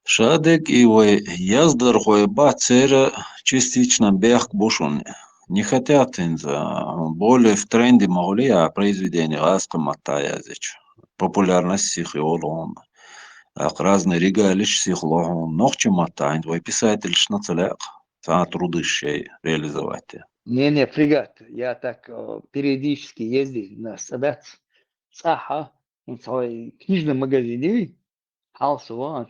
Шадек и вы яздер хуеба цера частично бег бушун. Не хотят более в тренде могли, а произведение ласка матаязич. Популярность сихиолон. Разные регалищ сихлон. Ногче матайн, вы писатель шнацеляк. Труды шей реализовать. Не, фрегат. Я так периодически ездил на Садац. Саха, в своей книжном магазине. Халсова,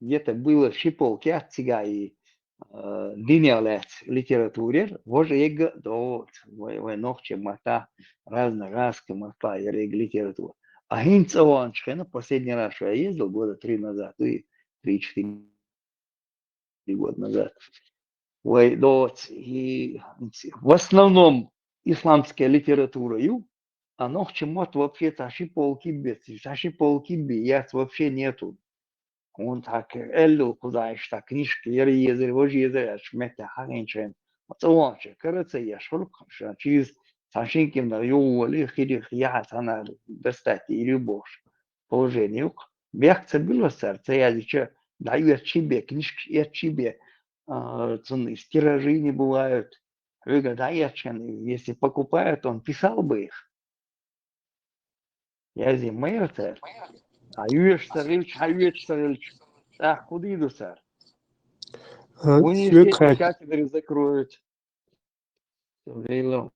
где-то было шиполки от цыга и динялет литературе, воже ега до ногче мата, разноразка мата и литература. А хинцова анчхена последний раз, что я ездил, года 3 назад, и 3-4 года назад. И в основном исламская литература, а ногче мат вообще таши полки без, вообще нету. Он так эллу куда-то так книжки езер, вожи езер, шмете хагенчен. Отсюда, кажется, я шурк, что через ташинким на юли хидих я sana достать и любовь положение. Бегце было сердце, я дича даю тебе книжки, я тебе цены тиражи не бывают. Выгодачен, если покупают, он писал бы их. Я зимой-то. Аюеш Сарильч. Так, куда иду, сэр? Университет кафедры закроют. Весело.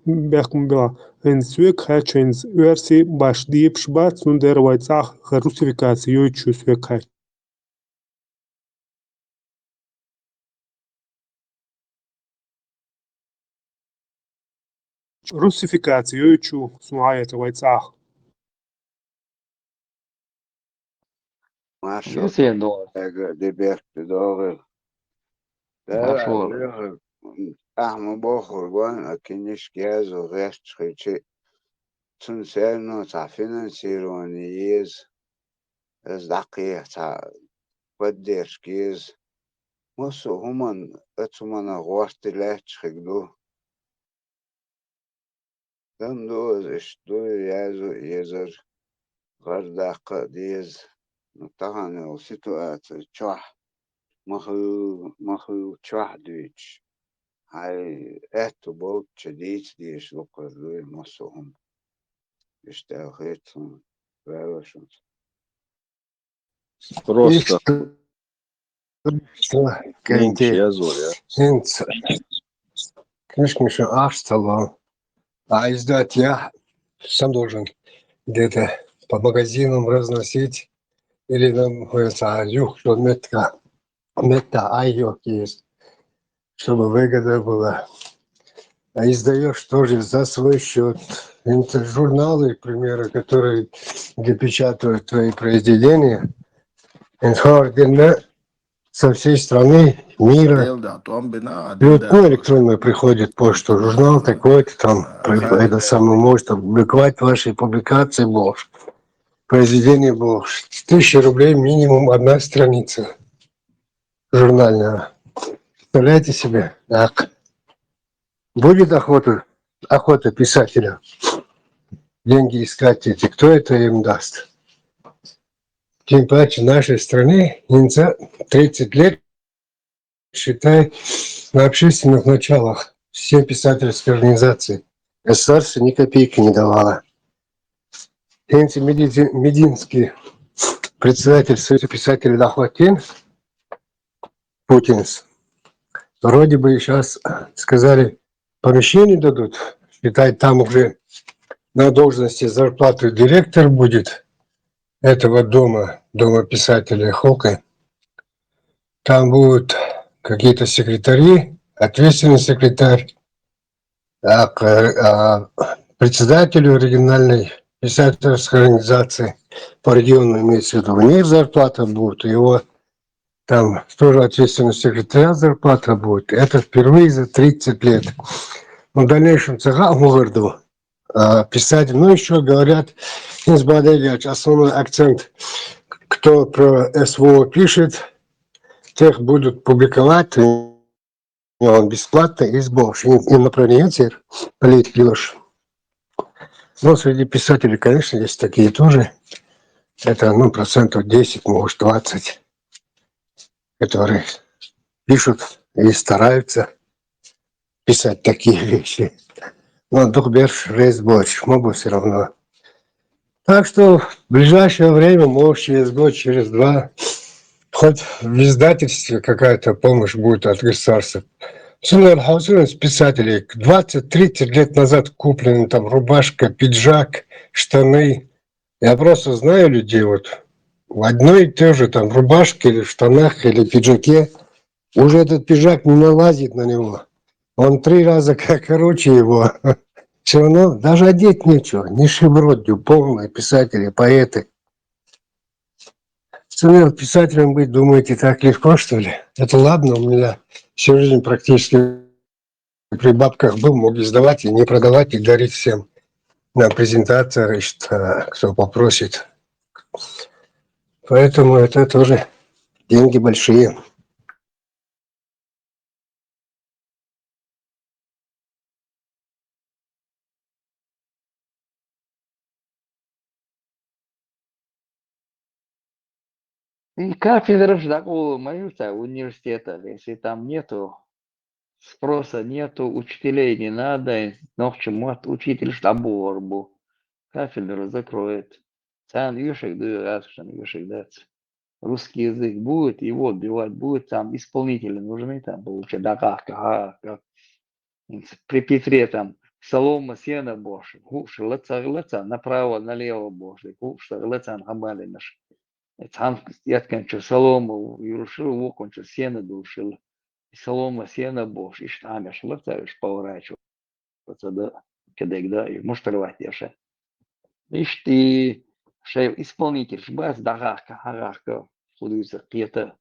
Бехмбела. Свек хаченс версии баш дип шбат сундер вайцах русификацию чувствек хач. Русификацию чу суает вайцах. Машо. دبرت داغل ده احمد باخورگان اکنش گز و غشت خیچه تون سر نو تعفینن سیرونیز از دقیق تا بدرش گز مصو همان اتمنى غوشت لحش خگلو دم دوز اشتو یزو یزر غردق دیز نتغنى وسيتوات تشوح مخو تشوح دويتش هاي اتو بوت شديد ديش لقر دوي مصوهم اشتاخيتهم وعوشهم Просто Кенти. я зоя. Книжка еще арстала. А издать я сам должен где-то по магазинам разносить. Или нам говорится, что мета айок есть, чтобы выгода была. А издаешь тоже за свой счет. Это журналы, к примеру, где печатают твои произведения, со всей страны, мира. Легко электронно приходит почту, журнал такой-то там, это самое, может опубликовать ваши публикации, бог. Произведение было 1000 рублей минимум одна страница журнальная. Представляете себе? Так. Будет охота писателя деньги искать эти, кто это им даст? Тем паче в нашей стране 30 лет, считай, на общественных началах все писательские организации. Государство ни копейки не давало. Хенси Мединский, председатель Союза писателей Дахватин, Путинс, вроде бы сейчас сказали, помещение дадут, считай, там уже на должности зарплату директор будет этого дома писателей Хока. Там будут какие-то секретари, ответственный секретарь, а председателю региональной писательской организации по региону, имеется в виду, у них зарплата будет, его там тоже ответственный секретаря зарплата будет. Это впервые за 30 лет. Но в дальнейшем цеха городу писатель, ну еще говорят, основной акцент, кто про СВО пишет, тех будут публиковать, он бесплатно и сбош. И направление политики. Но среди писателей, конечно, есть такие тоже. Это, процентов 10, может, 20, которые пишут и стараются писать такие вещи. Но духберж рейс больше, могу все равно. Так что в ближайшее время, может, через год, через два, хоть в издательстве какая-то помощь будет от государства. С писателей 20-30 лет назад куплены там рубашка, пиджак, штаны. Я просто знаю людей, вот в одной и той же там рубашке или в штанах или пиджаке уже этот пиджак не налазит на него. Он 3 раза короче его. Все равно даже одеть нечего. Нищеброд, полные писатели, поэты. Сумел писателем быть, думаете, так легко, что ли? Это ладно, у меня всю жизнь практически при бабках был, мог издавать и не продавать, и дарить всем на презентациях, кто попросит. Поэтому это тоже деньги большие. И кафедры ж такого университета, если там нету спроса, нету учителей, не надо, но к чему учитель штабу был. Кафедру закроет. Сам вишек дает, русский язык будет, его отбивать будет, там исполнители нужны, там получать, да как. При Петре там солома, сено больше, кушай, лыца, направо, налево больше, кушай, лыца, хабали наш. Там ятканчу солому юрушил, вокончу сено душил. Солома, сено больше, и штамеш, лыца, поворачиваться, да, когда и муштровать яше. Ишь ты, шеф исполнитель, шбас, харака, худуется пьета.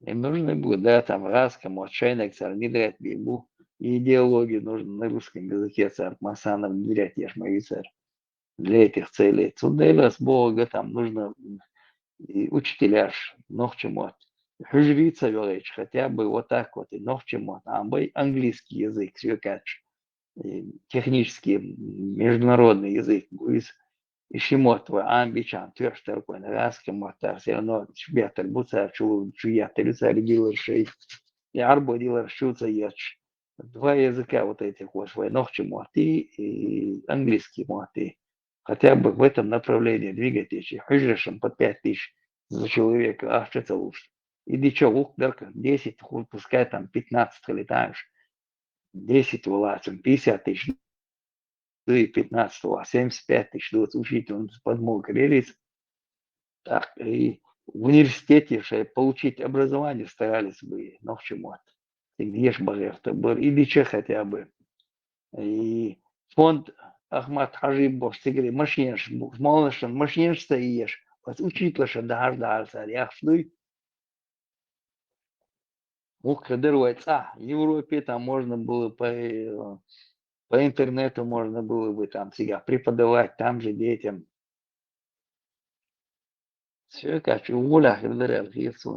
Им нужно будет, да, там раз, кому отчаянно внедрять бегу. Идеологию нужно на русском языке, царь Масана внедрять, я ж мою царь. Для этих целей. Цудейла с Бога там нужно и учителя ж, но к чему. Хужрица величь, хотя бы вот так вот, и но к чему. А бы английский язык, свекач, технический, международный язык, и шимотва, амбичан, тверштелкой, раз, кому все равно шбетер, буцар, чуятель, царь дилершей, и арбо дилершуца ешь. 2 языка вот этих вот, ногчи муати и английский муати. Хотя бы в этом направлении двигайтесь. Хижешем под 5000 за человека, а что это лучше. Иди что, лук, дырка, 10, пускай там 15 летаешь, 10 вылазим, 50 тысяч, и 15, 75 тысяч, 20 учитель, подмог релиз. Так, и в университете получить образование старались бы, но к чему-то. Где ж барьер-то был, или че хотя бы. И фонд Ахмат Хажибов, сигри, машинш, молодшин, машинш стоишь, вот учителя дождался, я шли. Кадыруется, в Европе там можно было по интернету можно было бы там себя преподавать там же детям. Все как в волях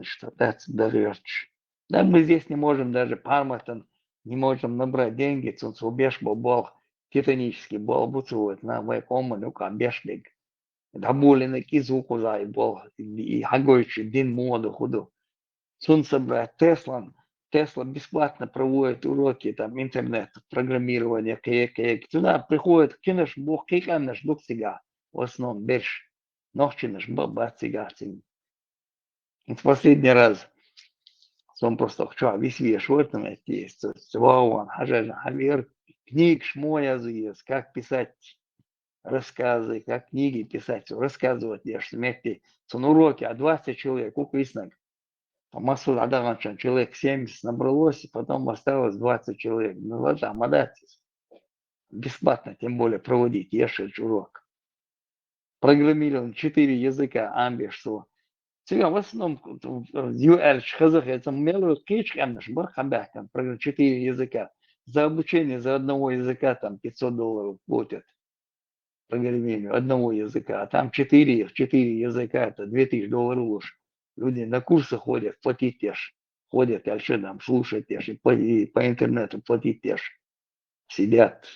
что дорёшь. Да мы здесь не можем даже парматон, не можем набрать деньги, цунцубеш бобол, титанический бол буцует на вайкома, ну-ка, бешник. Да более кизуку зай бол, и хагойчи, дин моду худу. Цун собрать Теслан, Тесла бесплатно проводит уроки там интернета, программирования, туда приходит, кинешь, бог киканешь, дух сега. В основном берешь, ногчинешь, баба сега. В последний раз сон просто хочу, весь шорт на эти есть. Вау, хажа, хавер, книг шмоя заезд, как писать рассказы, как книги писать, рассказывать, я что вместе, сон уроки, а 20 человек, уквиснак. Массу Адаганчан, человек 70 набралось, и потом осталось 20 человек. Ну ладно, молодец. Бесплатно, тем более, проводить ешить урок. Программирован 4 языка, амбишство. Сега в основном, юэльч, хазах, это мелу кич, камнаш, бархабякам, 4 языка. За обучение за одного языка там $500 платят. Программированию одного языка. А там 4 языка, это $2000 уж. Люди на курсы ходят, платить те ж. Ходят, а что там, слушать те ж, и по интернету платить те ж. Сидят,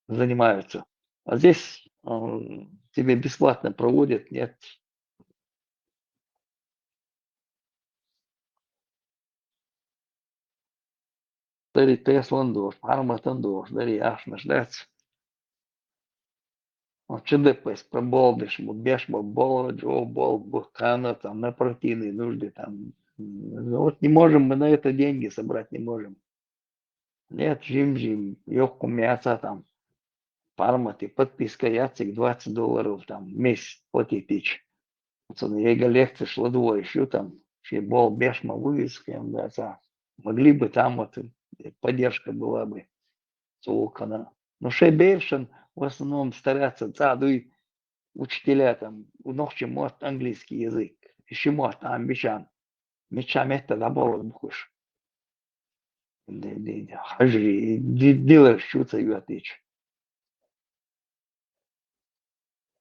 занимаются. А здесь тебе бесплатно проводят, нет. Дари Тесландош, Парматандош, дари Ашнашдац. ЧДП проболдиш, беш бол, бухана, там, на партийные нужды, там. Вот не можем мы на это деньги собрать, не можем. Нет, жим, ёхку мяса там, парматы, подписка яцик $20 там, месяц платить тысяч. Я и лекции шло двое, еще там, ще бол бешма вывескаем, да, могли бы там вот, поддержка была бы, цулкана. Но шейбершин в основном стараться, и учителя там, ночью может английский язык, еще может там мечам это забор бухуш. Хажи, дилер щуца и отечь.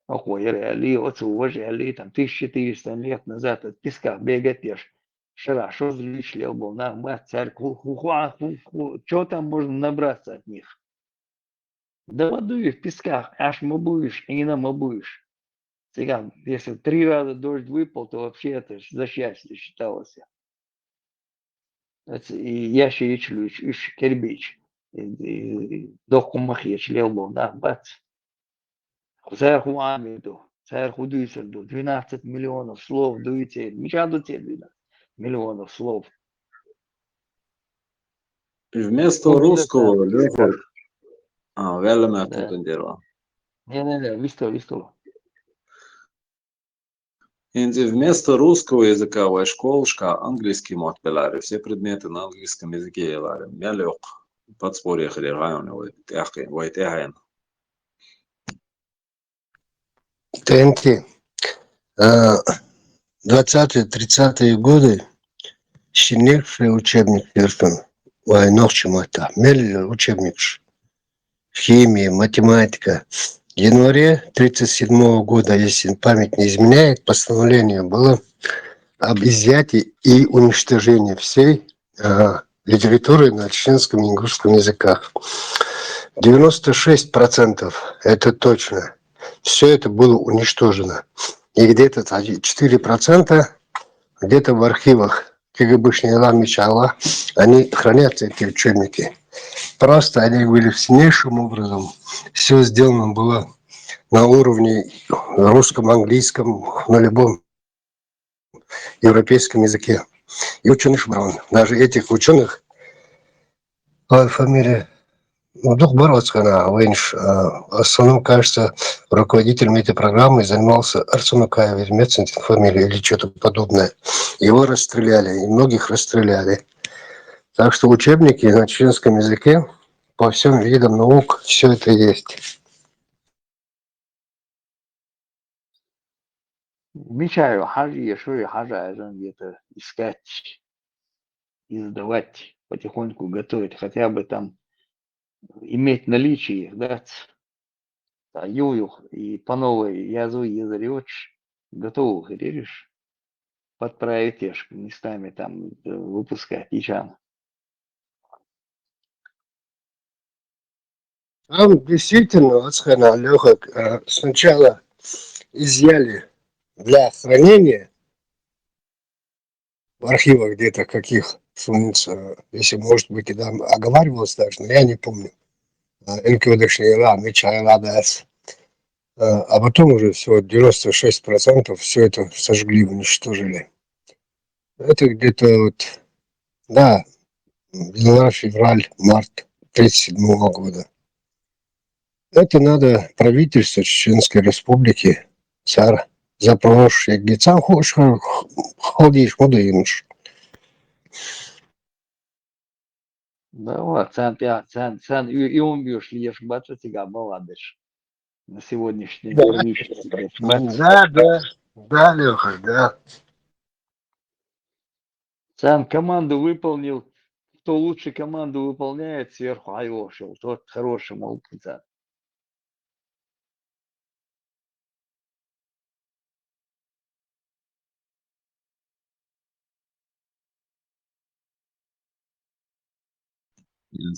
Охуй, реали, уважали, там 1400 лет назад от песка бегать ешь. Вчера, что злишь был, на мать, церковь, что там можно набраться от них? Да воды в песках, аж мобуешь, и не намобуешь. Цыган, если 3 раза дождь выпал, то вообще это за счастье считалось. И ящи ичлюч, иш кербич. Доху махич лелбо, да, бац. Церху амиду, церху дуйсерду, 12 миллионов слов дуйте, мечаду те 12 миллионов слов. Вместо русского, Лёха, велме тутендерва. Не, вистол. Инди вместо русского языка в школушка английский мот пелари, все предметы на английском языке елари. Я лёг подспорье хрирайоне, вайтяхаен. ТНТ. 20-30-е годы сильнейший учебник Ферстон. Войнов чему-то. Мелли учебник. Химия, математика. В январе 1937 года, если память не изменяет, постановление было об изъятии и уничтожении всей литературы на чеченском и ингушском языках. 96% это точно. Все это было уничтожено. И где-то 4% где-то в архивах КГБшней Ламичала они хранятся, эти учебники. Просто они были сильнейшим образом. Все сделано было на уровне русском, английском, на любом европейском языке. И ученых Браун. Даже этих ученых, фамилия Дух Боровская, в основном, кажется, руководителем этой программы занимался Арсен Акаев, Медцентин фамилия или что-то подобное. Его расстреляли, и многих расстреляли. Так что учебники на чеченском языке по всем видам наук все это есть. Мечаю, хажа, где-то искать, издавать, потихоньку готовить, хотя бы там иметь наличие, да, ююх и по новой язу язырёч, готовых, видишь, подправить ешь, местами там выпускать ичан. Там действительно, вот Лёха, сначала изъяли для хранения, в архивах где-то каких сунется, если может быть, и там оговаривалось даже, но я не помню. НКВДшные ладно, а потом уже все, 96% все это сожгли, уничтожили. Это где-то вот, да, январь, февраль, март 1937 года. Это надо правительство Чеченской Республики, царь, запрошує, где сам хочешь, ходишь, мудеешь. Да, цен и он бьешь, лишь бачу тебя, молодежь. На сегодняшний день. Да, Леха, да. Цен команду выполнил, кто лучше команду выполняет, сверху айошил, тот хороший молодец.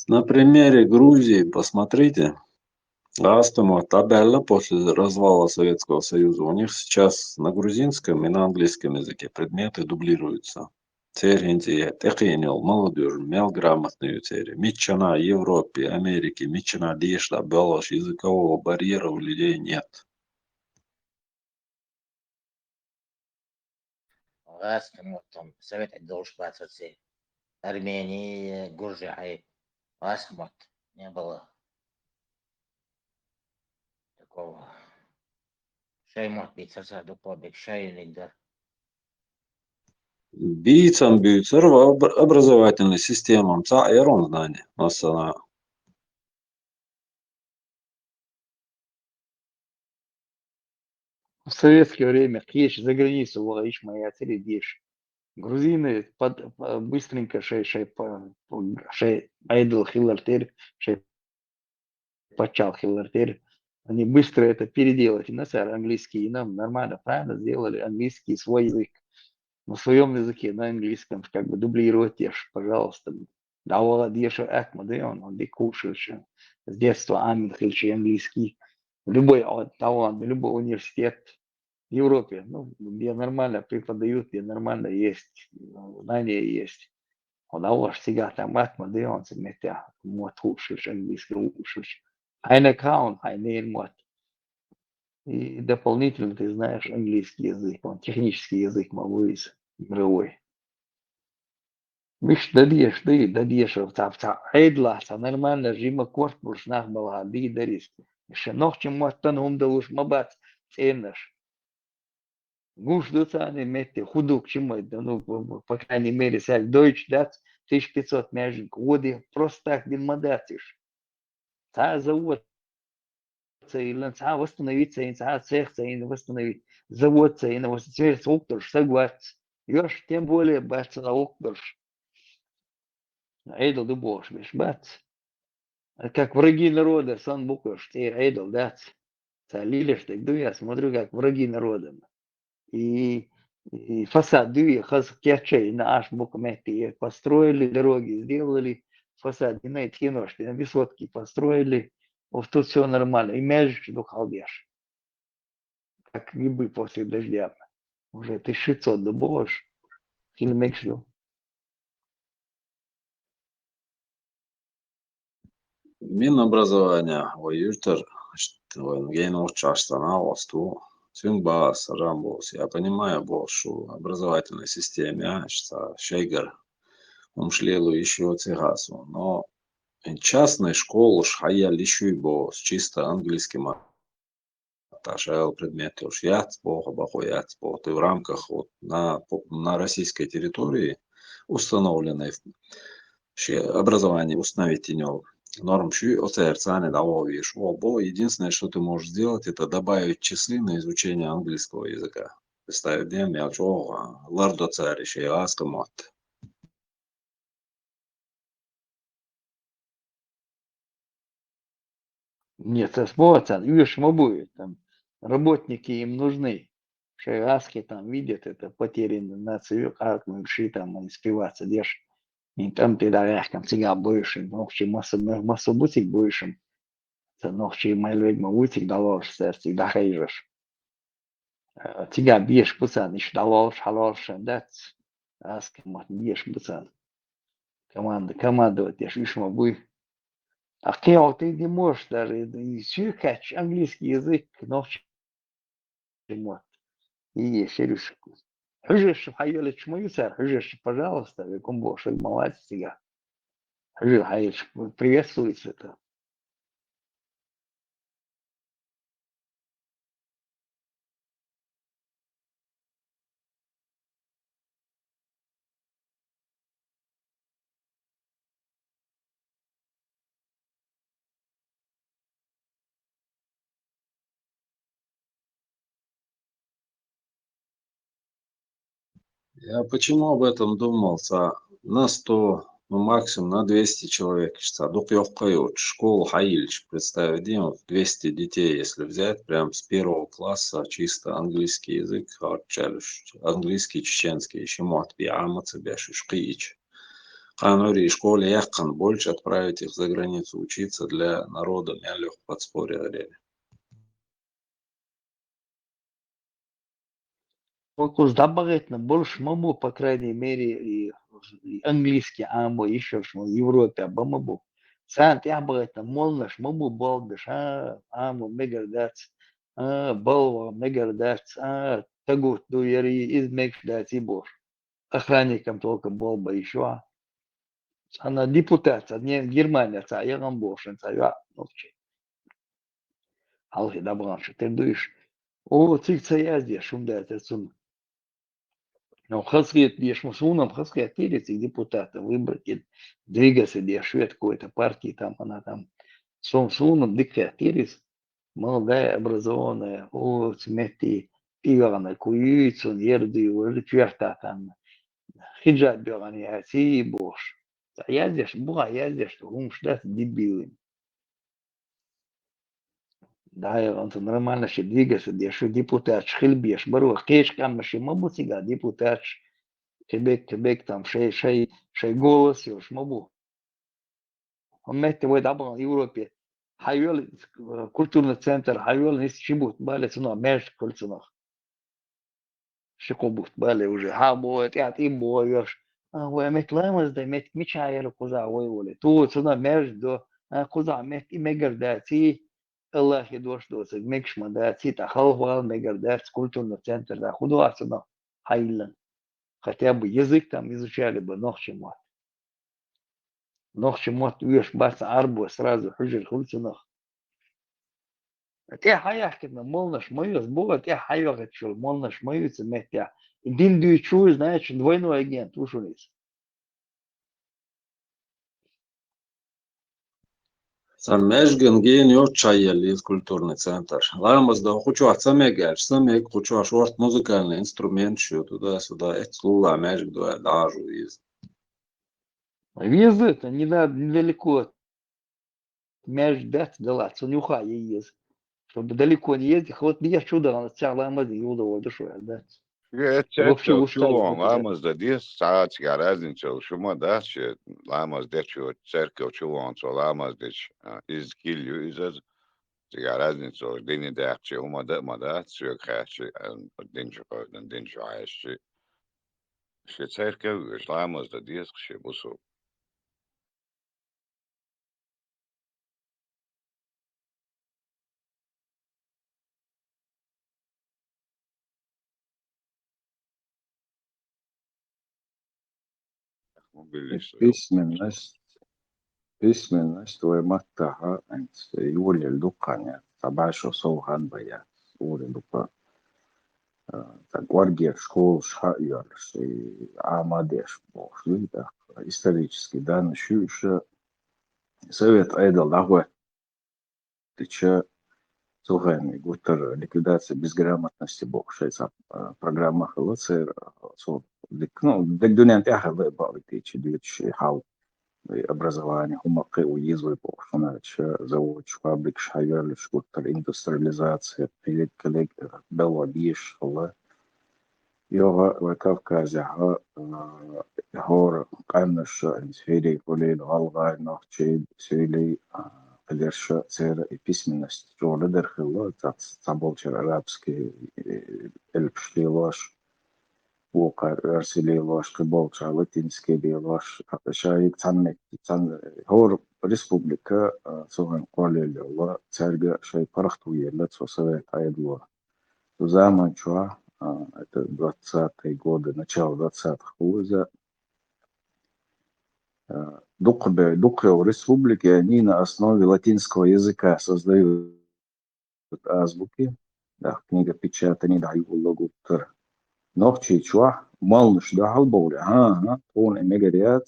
На примере Грузии посмотрите. Астама табелла после развала Советского Союза. У них сейчас на грузинском и на английском языке предметы дублируются. Церинти, Техинил, молодежь, грамотную цери. Митчана Европе, Америке, Митчана Дешла, Белаш, языкового барьера у людей нет. Там совет должен быть Армении, Гуржии, Асмат не было такого. Шей может быть сосаду побег, шей лидер. Бийцам бьются образовательной системам, ерон знания. В советское время, ешь за границу, лоишь моя дешь. Грузины быстренько шей айдл хиллертер, шей почал хиллертер. Они быстро это переделали. На английский и нам нормально, правильно сделали английский свой язык. На своем языке, на английском, как бы дублировать ешь, пожалуйста. Давала деш экмадеон, он декушился. С детства амин хильчи английский. Любой талант, любой университет в Европе, ну, где нормально преподают, где нормально есть, знания есть. Он даваш сега там экмадеон, метя, мот хушиш, английский хушиш. Ein аккаунт, ein мот. И дополнительно ты знаешь английский язык, он технический язык малый, мировой. مش دديش بتاع عيد لحظة نرمال جيما كورت برش نخبلها دي دريس مش نوخش موتن هم دوش ما بات تينش гуш доцаны метте худок чему ну по крайней мере сяк дойч дат 1500 мяжник воды просто так бин мадатиш та завод или та восстановиться и та цех и восстановить завод и на восстановить окторш согласен ёж тем более баться на окторш Эйдл дубош, бишь, бац. Как враги народа, сан букваш, ты эйдл, дац. Лилиш, так ду я смотрю, как враги народа. И фасад дуя, хаз кячей на аш букмети построили, дороги сделали, фасад, и на эти киношки, на высотки построили, вот тут все нормально. И мяжешь, до халдеш. Как грибы после дождя. Уже 1600 дубош, хилмекшу. Минобразование, ютер, гейнов чаштана, восту, цюнгбас, рамбос. Я понимаю, что образовательной системе, что шейгер, шлелу еще цигасу, но частные школы шхая лишь бо с чисто английским аташел предметы уж яцпо, бахуяцпо. Ты в рамках вот на российской территории установленной образование установить тенев. Норм щу оцерцане давовишь. Обо. Единственное, что ты можешь сделать, это добавить часы на изучение английского языка. Представить дем, я чего, лардо царишь, я аскамот. Нет, спорта, видишь, будет там работники им нужны. Шейраски там видят это потерянную нацию, как мы шли там испеваться, дешь. И там ты дарях, там сега бывшим, ногчи массу бутик бывшим. Это ногчи мои ведьма бутик далош, сердце, да хейжешь. Тебя бьешь пусан, ищ далош, халош, дать. Аскемат еш бцан. Командовать еш ишма буй. А кео ты не можешь даже и сюкач английский язык ночь мот. И серюшку. Хужеш хайолич мою царь, хужеш, пожалуйста, веком бош, молодец тебя. Хужеш хайолич, приветствуется это. Я почему об этом думал? На 100, ну максимум на 200 человек. Школу Хаильч, представить, Дима, 200 детей, если взять, прям с 1 класса, чисто английский язык, английский, чеченский, еще мот, биамаца, бяшишкич. Канури школе яхан больше отправить их за границу учиться для народа мялих подспорья. Фокус добавительно больше маму, по крайней мере, и английский, амо еще что в Европе, бамабу. Сант я добавительно молнаш, маму балдыш, амо мегардац, балва мегардац, тагут дуяри измекш дать и бош. Охранником только балба еще. Она депутат, не Германия, я вам бош, я новче. Алхи добранши, ты дуешь. О, цик я здесь, шумдает отсюда. Но хасгет деш мусунам хасгет этих депутатов выбрать двигаться для швед какой-то партии там она там сунам диктатирис молодая образованная о цмети пигана куицун ерди уже черта там хиджаб бегани аси бош я здесь что умшдас дебилы да я он нормально что двигаться для что депутат шхильбеш бару кеш камаши мабутига депутат Quebec там шей голос još mogu. Omete ovaj dabal v Evropi. Hayol kulturni centar, hayol nisi čibut, bale su na merž kulturno. Šikobut, bale уже. Bo teat imbo još. Ovo met lamaz da met mičajelo koza ovo vole. Tu su na merž do koza met i megardaci. Allah je došlo se mekšma da cita halval megardac kulturni centar da hudo su na haylan. Хотя бы язык там изучали бы нохчемот. Нохчемот уешь бас арбу сразу хужер хульцинах. Те хаях кидна молнаш мою сбога те хаях чул молнаш мою цеметя. Дин дючу знаешь двойной агент ушулис. Самежген ген чаял из культурный центр. Ламаз да хочу самегаш, самег хочу шорт музыкальный инструмент что туда-сюда. Это лула межг да даже из. Визы это недалеко. Меж дать дала, цунюха ез. Чтобы далеко не ездить, вот я чудо на царь ламаз юлда душой, да. Вообще чувам, ламаз да 10 saat разница, шума да, че ламаз дечу церковь чувам, so ламаз деч из килью из разница, день да, че ума да, че хачи, день жаеши. Че церковь, ламаз да 10 че бусу. Письменность маттаха юли луканя табашо соухан бая ули лука гвардия школ шхайорш и амадеш бошли да исторически данные еще совет айдал дагва тыча сухами гутер ликвидация безграмотности бокшайца программа халацер со ну дегдунян тяха бави тыча дич хау образование хумакы уездой бокшунач завод фабрик шайверлиш гутер индустриализация пилит коллег бела биш хала يوغا وكافكازها هور قامنش سيلي قولي غالغا نوخشي سيلي قدرش سير письменность جولة درخلا تابولشر عربسكي البشتيلاش وقع أرسلي لوش قبول لاتينسكي لوش شايك تن هور ريسبوبليكا سوهن قولي الله ترجع شيء فرخت ويا لا تسوي عيدوا زمان شو это 20-е годы, начало 20-х года, Дукрев республики, они на основе латинского языка создают азбуки, да, книга печатания, да, его логотип. Ногчи чуа, малныш да халболи, он эмигриат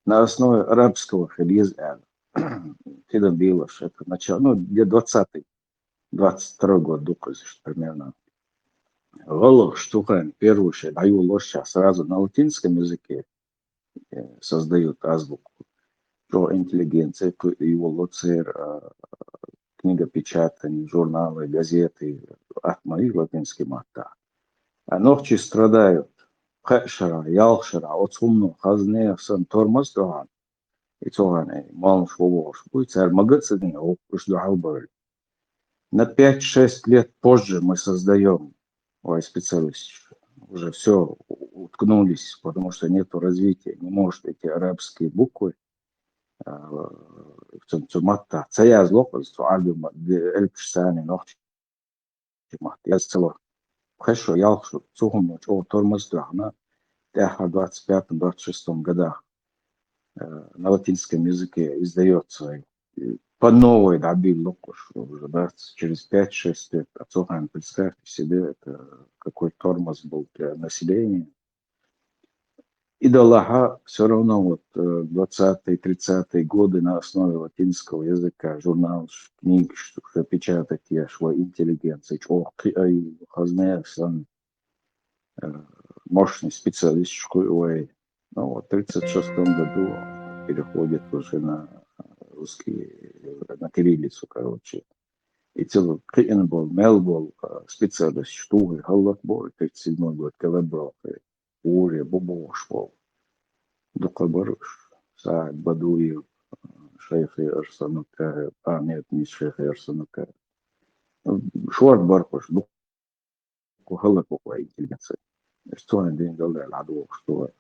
на основе арабского языка. Когда было, это начало, ну, где 20-й, 22-й год, Дукрев, примерно. Голов штука, первую шею, даю ложь сразу на латинском языке создают азбуку. Про интеллигенция, его лоцер, книга печатания, журналы, газеты, от моих латинских мата. А ногчи страдают. Хэшера, ялшера, отсумно, хазне, сан тормоз дохан. И цоганы, малыш вовош. Будет царь магацин, уж дохалбарь. На 5-6 лет позже мы создаем специалисты. Уже все уткнулись, потому что нет развития. Не может эти арабские буквы в цумата. Цая злопольство, альбом эльпшсани, ногчи мат. Я цело. Хорошо, я сухом ночь, тормоз дохна. В 25-26 годах на латинском языке издается по новой добил лукуш уже, да, через 5-6 лет. Отцовхан, представьте себе, это какой тормоз был для населения. И до Аллаха все равно вот 20-30-е годы на основе латинского языка журнал, книги, что печатать я шла интеллигенция, мощный специалист школы. Ну вот в 1936 году переходит уже на русский, на кириллицу, короче. И целый Крин был, Мел был, специалист штуги, Галлат был, 37 год, Калабрал, Ури, Бубош был, Дукабарыш, Саад Бадуев, шейх Арсанука, нет, не шейх Арсанука, Шварт Баркуш, Галлат был интеллигенция. Что они день дали, ладу, что